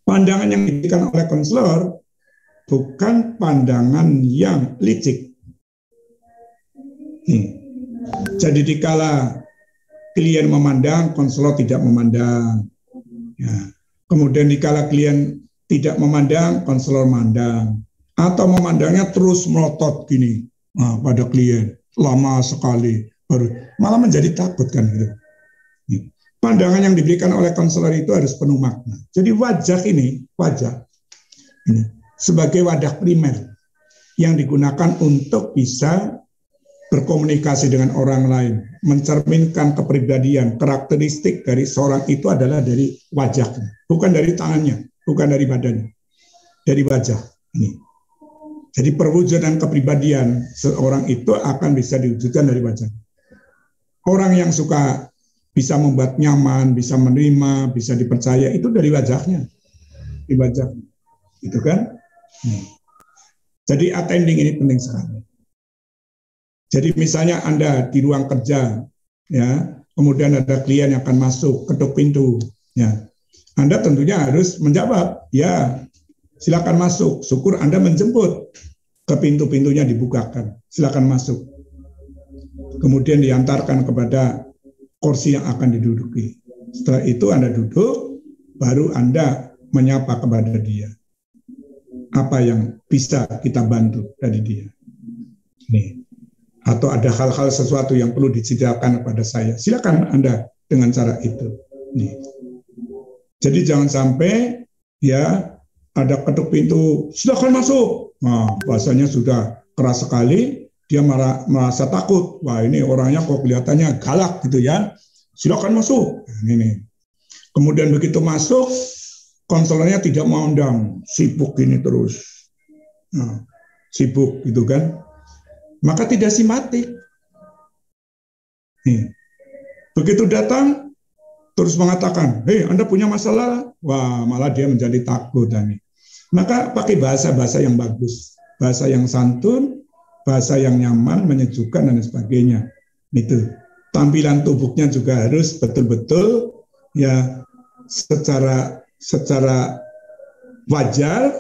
Pandangan yang diberikan oleh konselor bukan pandangan yang licik. Jadi dikala klien memandang, konselor tidak memandang. Ya. Kemudian dikala klien tidak memandang, konselor memandang. Atau memandangnya terus melotot gini pada klien. Lama sekali. Malah menjadi takut kan gitu. Pandangan yang diberikan oleh konselor itu harus penuh makna. Jadi wajah ini sebagai wadah primer yang digunakan untuk bisa berkomunikasi dengan orang lain, mencerminkan kepribadian, karakteristik dari seorang itu adalah dari wajahnya, bukan dari tangannya, bukan dari badannya, dari wajah. Ini. Jadi perwujudan kepribadian seorang itu akan bisa diwujudkan dari wajah. Orang yang suka bisa membuat nyaman, bisa menerima, bisa dipercaya itu dari wajahnya, di wajah, gitu kan? Jadi attending ini penting sekali. Jadi misalnya Anda di ruang kerja, ya, kemudian ada klien yang akan masuk, ketuk pintu, ya, Anda tentunya harus menjawab, ya, silakan masuk. Syukur Anda menjemput, ke pintu-pintunya dibukakan, silakan masuk. Kemudian diantarkan kepada kursi yang akan diduduki. Setelah itu Anda duduk, baru Anda menyapa kepada dia. Apa yang bisa kita bantu dari dia. Nih. Atau ada hal-hal sesuatu yang perlu diceritakan kepada saya. Silakan Anda dengan cara itu. Nih. Jadi jangan sampai ya ada ketuk pintu, silakan masuk. Nah, bahasanya sudah keras sekali, dia merasa takut. Wah, ini orangnya kok kelihatannya galak gitu ya. Silakan masuk. Nah, ini. Kemudian begitu masuk, konselornya tidak mau undang, sibuk ini terus. Nah, sibuk gitu kan. Maka tidak simpatik. Begitu datang, terus mengatakan, hei Anda punya masalah? Wah, malah dia menjadi takut. Maka pakai bahasa-bahasa yang bagus. Bahasa yang santun, bahasa yang nyaman, menyejukkan, dan sebagainya. Itu. Tampilan tubuhnya juga harus betul-betul ya secara wajar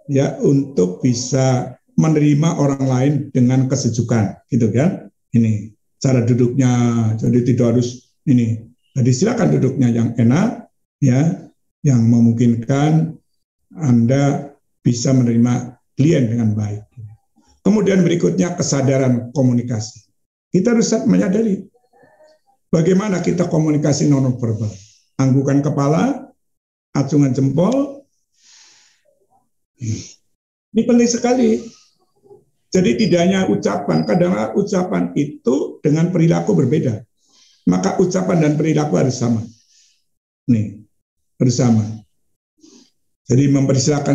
ya untuk bisa menerima orang lain dengan kesejukan, gitu kan? Ini cara duduknya, jadi tidak harus ini. Jadi silakan duduknya yang enak, ya, yang memungkinkan Anda bisa menerima klien dengan baik. Kemudian berikutnya kesadaran komunikasi. Kita harus menyadari bagaimana kita komunikasi nonverbal. Anggukan kepala, acungan jempol. Ini penting sekali. Jadi tidak hanya ucapan, kadang-kadang ucapan itu dengan perilaku berbeda. Maka ucapan dan perilaku harus sama. Nih, harus sama. Jadi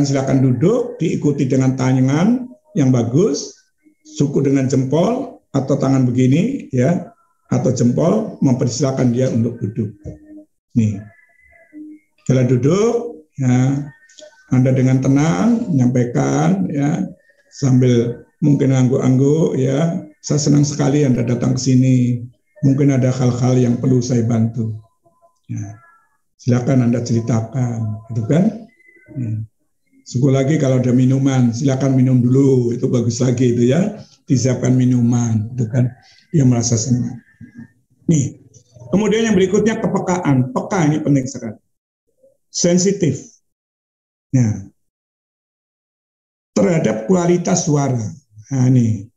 silakan duduk, diikuti dengan tangan yang bagus, suku dengan jempol atau tangan begini ya, atau jempol, mempersilakan dia untuk duduk. Nih, kalau duduk ya, Anda dengan tenang menyampaikan ya, sambil mungkin angguk-angguk ya, saya senang sekali Anda datang ke sini. Mungkin ada hal-hal yang perlu saya bantu. Ya, silakan Anda ceritakan, gitu kan? Syukur lagi kalau ada minuman, silakan minum dulu, itu bagus lagi itu ya, disiapkan minuman, itu kan, dia merasa senang. Nih, kemudian yang berikutnya kepekaan, peka ini penting sekali, sensitif, ya, terhadap kualitas suara. Nah nih,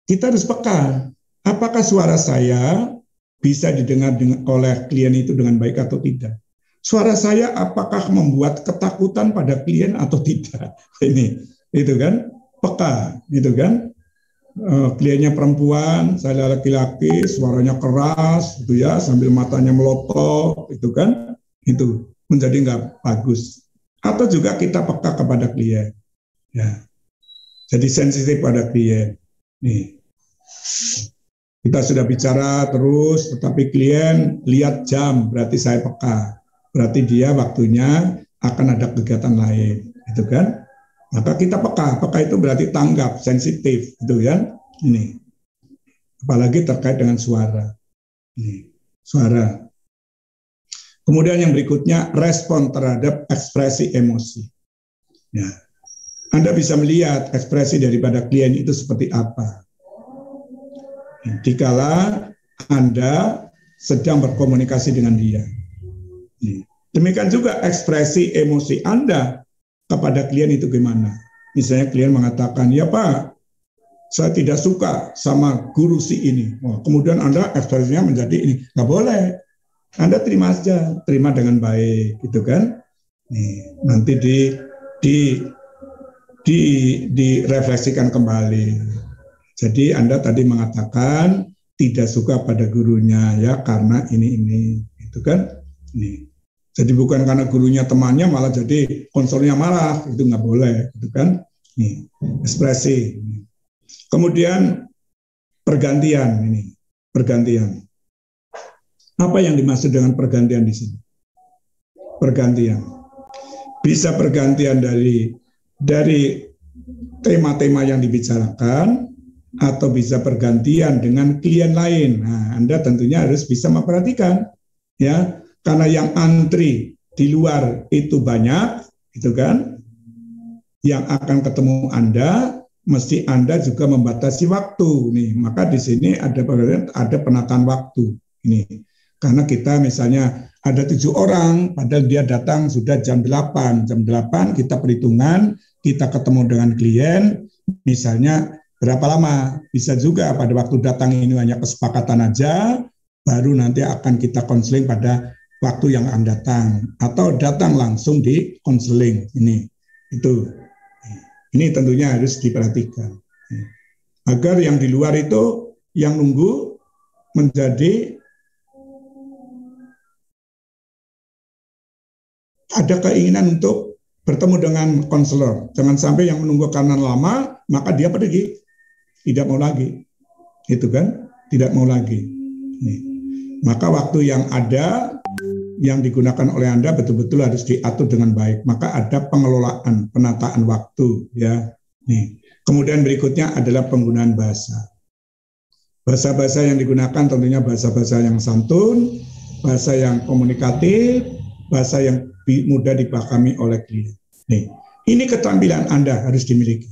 kita harus peka, apakah suara saya bisa didengar oleh klien itu dengan baik atau tidak. Suara saya apakah membuat ketakutan pada klien atau tidak? Ini, itu kan, peka, gitu kan. Kliennya perempuan, saya laki-laki, suaranya keras, gitu ya, sambil matanya melotot, itu kan, itu menjadi nggak bagus. Atau juga kita peka kepada klien, ya. Jadi sensitif pada klien. Nih, kita sudah bicara terus, tetapi klien lihat jam, berarti saya peka. Berarti dia waktunya akan ada kegiatan lain, gitu kan? Maka kita peka itu berarti tanggap, sensitif, gitu kan? Ini, apalagi terkait dengan suara. Ini, suara. Kemudian yang berikutnya respon terhadap ekspresi emosi. Ya, Anda bisa melihat ekspresi daripada klien itu seperti apa. Dikala Anda sedang berkomunikasi dengan dia. Demikian juga ekspresi emosi Anda kepada klien itu gimana. Misalnya klien mengatakan, ya Pak, saya tidak suka sama guru si ini. Wah, kemudian Anda ekspresinya menjadi ini. Nggak boleh. Anda terima saja, terima dengan baik, gitu kan. Nih, nanti direfleksikan kembali. Jadi Anda tadi mengatakan tidak suka pada gurunya ya karena ini, gitu kan. Nih. Jadi bukan karena gurunya temannya malah jadi konselnya marah, itu nggak boleh, gitu kan? Nih, ekspresi. Kemudian pergantian ini, pergantian. Apa yang dimaksud dengan pergantian di sini? Pergantian. Bisa pergantian dari tema-tema yang dibicarakan atau bisa pergantian dengan klien lain. Nah, Anda tentunya harus bisa memperhatikan ya. Karena yang antri di luar itu banyak, gitu kan? Yang akan ketemu Anda, mesti Anda juga membatasi waktu. Nih, maka di sini ada penataan waktu. Ini, karena kita misalnya ada 7 orang, padahal dia datang sudah jam 8. Jam 8 kita perhitungan, kita ketemu dengan klien, misalnya berapa lama? Bisa juga pada waktu datang ini hanya kesepakatan aja, baru nanti akan kita konseling pada waktu yang akan datang, atau datang langsung di konseling. Ini tentunya harus diperhatikan agar yang di luar itu yang nunggu menjadi ada keinginan untuk bertemu dengan konselor. Jangan sampai yang menunggu karena lama maka dia pergi, tidak mau lagi, itu kan, tidak mau lagi. Maka waktu yang ada yang digunakan oleh Anda betul-betul harus diatur dengan baik. Maka ada pengelolaan, penataan waktu, ya. Nih. Kemudian berikutnya adalah penggunaan bahasa. Bahasa-bahasa yang digunakan tentunya bahasa-bahasa yang santun, bahasa yang komunikatif, bahasa yang mudah dipahami oleh klien. Nih. Ini keterampilan Anda harus dimiliki.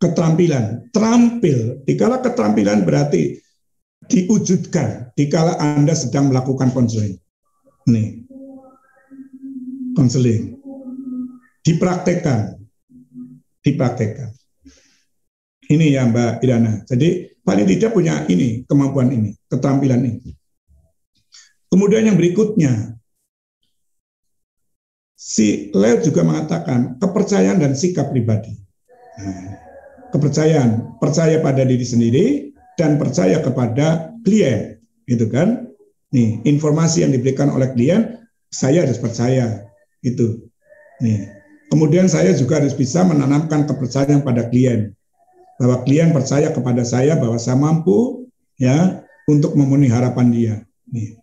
Keterampilan, terampil. Dikala keterampilan berarti diwujudkan dikala Anda sedang melakukan konseling. Nih, konseling dipraktekkan. Ini ya Mbak Irana. Jadi paling tidak punya ini, kemampuan ini, keterampilan ini. Kemudian yang berikutnya, si Leo juga mengatakan kepercayaan dan sikap pribadi. Nah, kepercayaan, percaya pada diri sendiri dan percaya kepada klien, gitu kan? Nih, informasi yang diberikan oleh klien, saya harus percaya, itu. Nih. Kemudian saya juga harus bisa menanamkan kepercayaan pada klien, bahwa klien percaya kepada saya bahwa saya mampu ya untuk memenuhi harapan dia. Nih.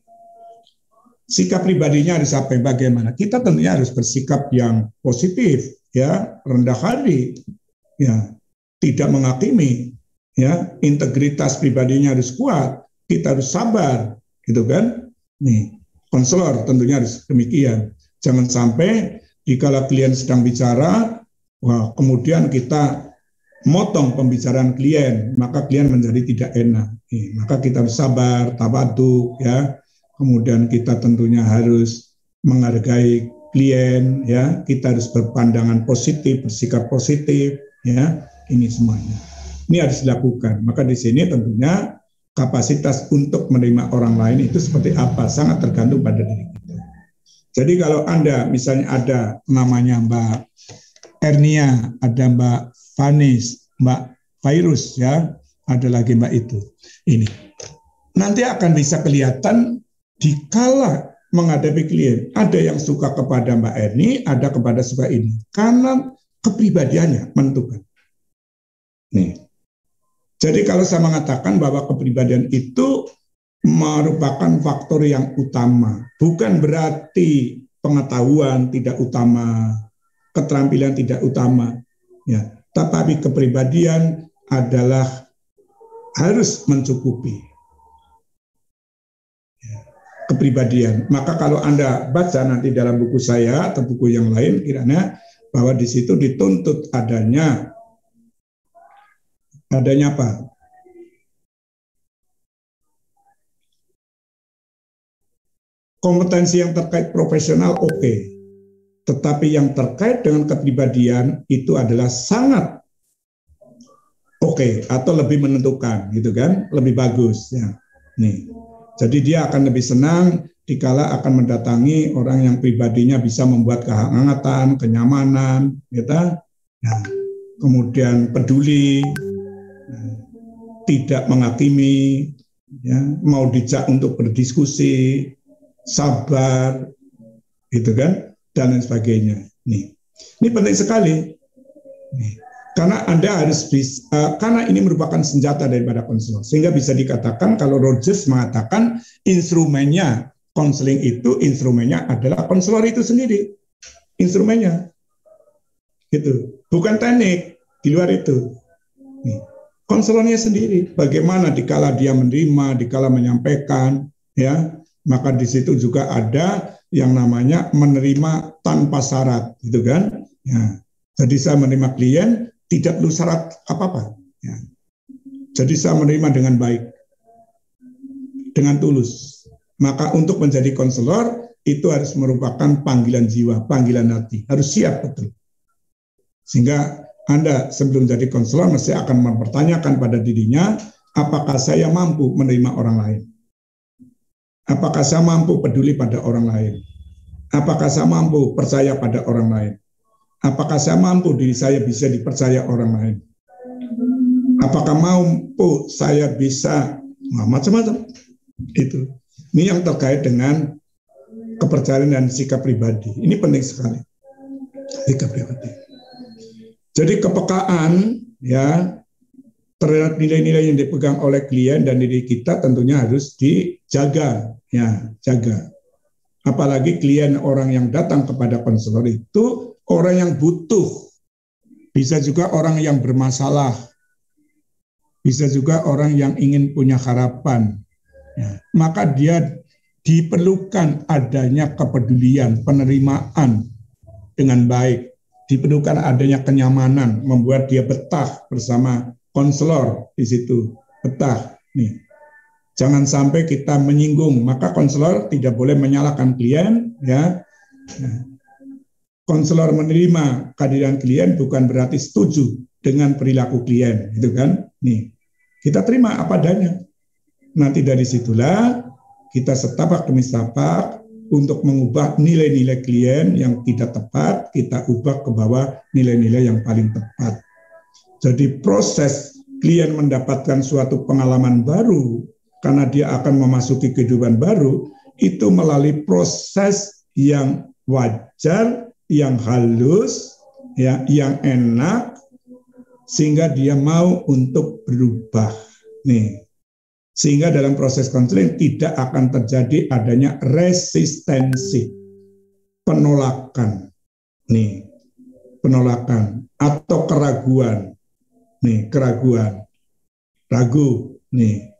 Sikap pribadinya harus sampai bagaimana? Kita tentunya harus bersikap yang positif, ya, rendah hati, ya, tidak menghakimi, ya, integritas pribadinya harus kuat, kita harus sabar, gitu kan? Nih, konselor tentunya harus demikian. Jangan sampai dikala klien sedang bicara, wah, kemudian kita motong pembicaraan klien, maka klien menjadi tidak enak. Nih, maka kita harus sabar, tawadhu, ya. Kemudian kita tentunya harus menghargai klien, ya. Kita harus berpandangan positif, bersikap positif, ya. Ini semuanya. Ini harus dilakukan. Maka di sini tentunya kapasitas untuk menerima orang lain itu seperti apa, sangat tergantung pada diri kita. Jadi kalau Anda misalnya ada namanya Mbak Ernia, ada Mbak Vanis, Mbak Virus, ya, ada lagi Mbak itu. Ini nanti akan bisa kelihatan dikala menghadapi klien. Ada yang suka kepada Mbak Erni, ada kepada suka ini, karena kepribadiannya menentukan. Nih, jadi kalau saya mengatakan bahwa kepribadian itu merupakan faktor yang utama, bukan berarti pengetahuan tidak utama, keterampilan tidak utama, ya. Tetapi kepribadian adalah harus mencukupi ya, kepribadian. Maka kalau Anda baca nanti dalam buku saya atau buku yang lain, kiranya bahwa di situ dituntut adanya apa? Kompetensi yang terkait profesional oke. Tetapi yang terkait dengan kepribadian itu adalah sangat oke atau lebih menentukan, gitu kan? Lebih bagus ya. Nih. Jadi dia akan lebih senang dikala akan mendatangi orang yang pribadinya bisa membuat kehangatan, kenyamanan, gitu. Nah, kemudian peduli, tidak menghakimi, ya, mau dijak untuk berdiskusi, sabar, gitu kan, dan lain sebagainya. Nih, ini penting sekali, nih, karena Anda harus bisa, karena ini merupakan senjata daripada konselor, sehingga bisa dikatakan kalau Rogers mengatakan instrumennya konseling itu, instrumennya adalah konselor itu sendiri, instrumennya, gitu, bukan teknik di luar itu. Nih, konselornya sendiri, bagaimana dikala dia menerima, dikala menyampaikan, ya. Maka di situ juga ada yang namanya menerima tanpa syarat, gitu kan? Ya. Jadi saya menerima klien tidak perlu syarat apa-apa. Ya. Jadi saya menerima dengan baik, dengan tulus. Maka untuk menjadi konselor itu harus merupakan panggilan jiwa, panggilan hati, harus siap betul. Sehingga Anda sebelum jadi konselor mesti akan mempertanyakan pada dirinya, apakah saya mampu menerima orang lain? Apakah saya mampu peduli pada orang lain? Apakah saya mampu percaya pada orang lain? Apakah saya mampu diri saya bisa dipercaya orang lain? Apakah mampu saya bisa macam-macam? Itu. Ini yang terkait dengan kepercayaan dan sikap pribadi. Ini penting sekali. Sikap pribadi. Jadi kepekaan ya terhadap nilai-nilai yang dipegang oleh klien dan diri kita tentunya harus dijaga, ya, jaga. Apalagi klien orang yang datang kepada konselor itu orang yang butuh, bisa juga orang yang bermasalah, bisa juga orang yang ingin punya harapan. Ya, maka dia diperlukan adanya kepedulian, penerimaan dengan baik, diperlukan adanya kenyamanan, membuat dia betah bersama konselor di situ, betah. Nih, jangan sampai kita menyinggung. Maka konselor tidak boleh menyalahkan klien, ya. Konselor menerima kehadiran klien bukan berarti setuju dengan perilaku klien, gitu kan? Nih, kita terima apa adanya. Nanti dari situlah kita setapak demi setapak untuk mengubah nilai-nilai klien yang tidak tepat, kita ubah ke bawah nilai-nilai yang paling tepat. Jadi proses klien mendapatkan suatu pengalaman baru karena dia akan memasuki kehidupan baru itu melalui proses yang wajar yang halus, ya, yang enak, sehingga dia mau untuk berubah. Nih, sehingga dalam proses konseling tidak akan terjadi adanya resistensi, penolakan, nih, penolakan atau keraguan, nih, keraguan, ragu, nih,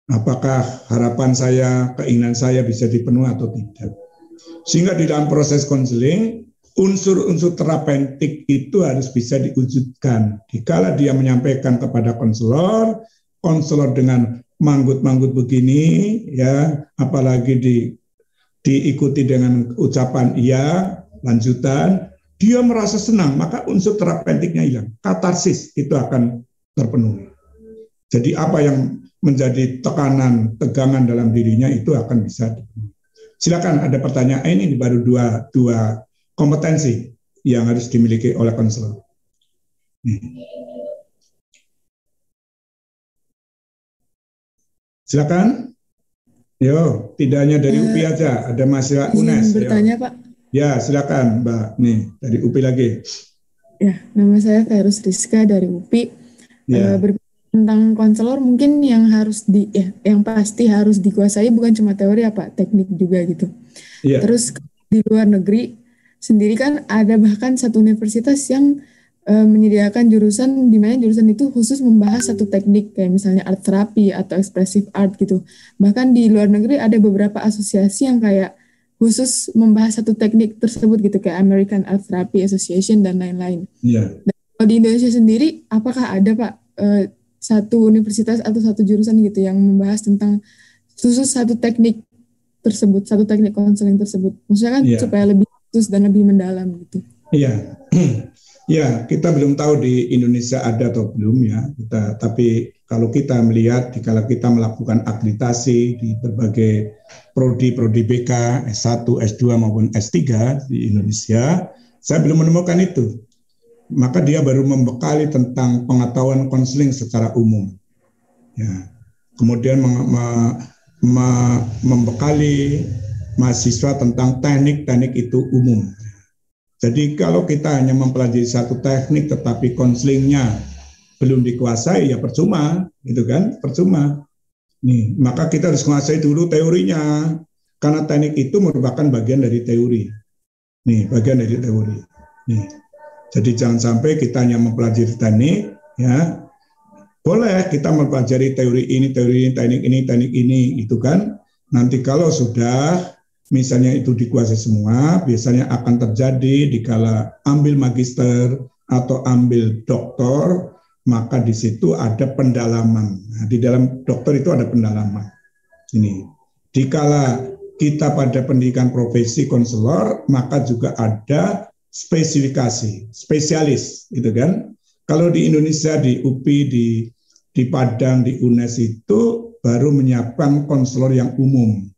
apakah harapan saya, keinginan saya bisa dipenuhi atau tidak. Sehingga di dalam proses konseling, unsur-unsur terapeutik itu harus bisa diwujudkan. Dikala dia menyampaikan kepada konselor dengan manggut-manggut begini, ya, apalagi diikuti dengan ucapan iya, lanjutan, dia merasa senang, maka unsur terapeutiknya hilang. Katarsis itu akan terpenuhi. Jadi apa yang menjadi tekanan, tegangan dalam dirinya itu akan bisa dipenuhi. Silakan, ada pertanyaan. Ini baru dua kompetensi yang harus dimiliki oleh konselor. Silakan. Yo, tidak hanya dari UPI aja, ada mahasiswa UNES. Bertanya, Pak. Ya, silakan, Mbak. Nih, dari UPI lagi. Ya, nama saya Verus Rizka dari UPI. Ya. Tentang konselor mungkin yang yang pasti harus dikuasai bukan cuma teori ya Pak, teknik juga gitu. Ya. Terus di luar negeri sendiri kan ada bahkan satu universitas yang menyediakan jurusan di mana jurusan itu khusus membahas satu teknik kayak misalnya art therapy atau expressive art gitu. Bahkan di luar negeri ada beberapa asosiasi yang kayak khusus membahas satu teknik tersebut gitu kayak American Art Therapy Association dan lain-lain. Yeah. Dan kalau di Indonesia sendiri apakah ada Pak satu universitas atau satu jurusan gitu yang membahas tentang khusus satu teknik tersebut, satu teknik konseling tersebut? Maksudnya kan supaya lebih khusus dan lebih mendalam gitu. Iya. Ya, kita belum tahu di Indonesia ada atau belum ya. Tapi kalau kita melihat, kalau kita melakukan akreditasi di berbagai prodi BK, S1, S2 maupun S3 di Indonesia, saya belum menemukan itu. Maka dia baru membekali tentang pengetahuan konseling secara umum. Ya. Kemudian membekali mahasiswa tentang teknik-teknik itu umum. Jadi kalau kita hanya mempelajari satu teknik tetapi konselingnya belum dikuasai ya percuma, gitu kan? Percuma. Nih, maka kita harus menguasai dulu teorinya karena teknik itu merupakan bagian dari teori. Nih, bagian dari teori. Nih. Jadi jangan sampai kita hanya mempelajari teknik, ya. Boleh kita mempelajari teori ini, teknik ini, itu kan. Nanti kalau sudah misalnya itu dikuasai semua, biasanya akan terjadi dikala ambil magister atau ambil doktor, maka di situ ada pendalaman. Nah, di dalam doktor itu ada pendalaman. Ini, dikala kita pada pendidikan profesi konselor, maka juga ada spesifikasi, spesialis, gitu kan? Kalau di Indonesia, di UPI, di Padang, di UNES itu baru menyiapkan konselor yang umum.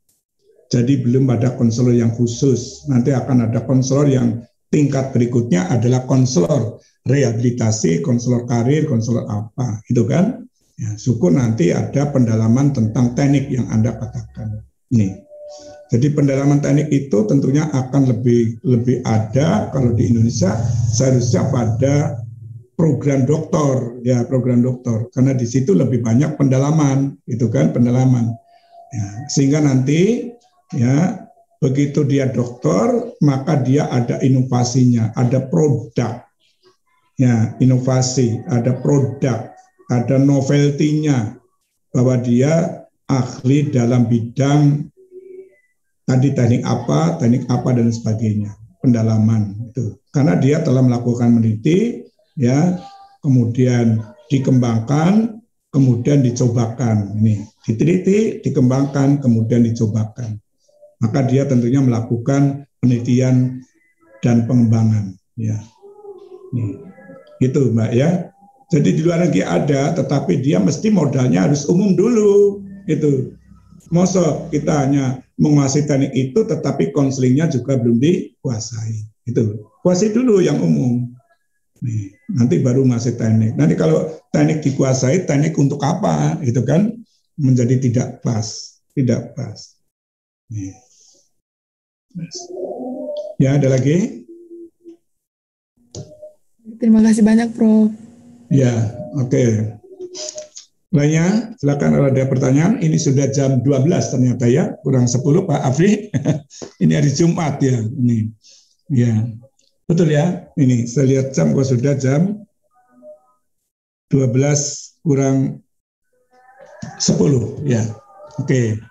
Jadi belum ada konselor yang khusus. Nanti akan ada konselor yang tingkat berikutnya adalah konselor rehabilitasi, konselor karir, konselor apa, gitu kan? Ya, syukur nanti ada pendalaman tentang teknik yang Anda katakan. Ini. Jadi pendalaman teknik itu tentunya akan lebih ada kalau di Indonesia seharusnya pada program doktor, ya program doktor, karena di situ lebih banyak pendalaman, gitu kan, pendalaman. Ya, sehingga nanti ya begitu dia doktor maka dia ada inovasinya, ada produk, ya inovasi, ada produk, ada novelty-nya bahwa dia ahli dalam bidang tadi teknik apa dan sebagainya, pendalaman itu karena dia telah melakukan meneliti, ya kemudian dikembangkan, kemudian dicobakan, ini diteliti, dikembangkan, kemudian dicobakan. Maka dia tentunya melakukan penelitian dan pengembangan, ya. Nih, gitu Mbak ya. Jadi di luar negeri ada, tetapi dia mesti modalnya harus umum dulu, gitu. Mosok kita hanya menguasai teknik itu, tetapi konselingnya juga belum dikuasai, gitu. Kuasai dulu yang umum. Nih, nanti baru menguasai teknik. Nanti kalau teknik dikuasai, teknik untuk apa, gitu kan? Menjadi tidak pas. Nih. Ya, ada lagi? Terima kasih banyak, Prof. Ya, oke. Lainnya, silakan kalau ada pertanyaan. Ini sudah jam 12 ternyata ya, kurang 10 Pak Afri. Ini hari Jumat ya, ini. Ya, betul ya. Ini saya lihat jam kok sudah jam 12 kurang 10 ya. Oke.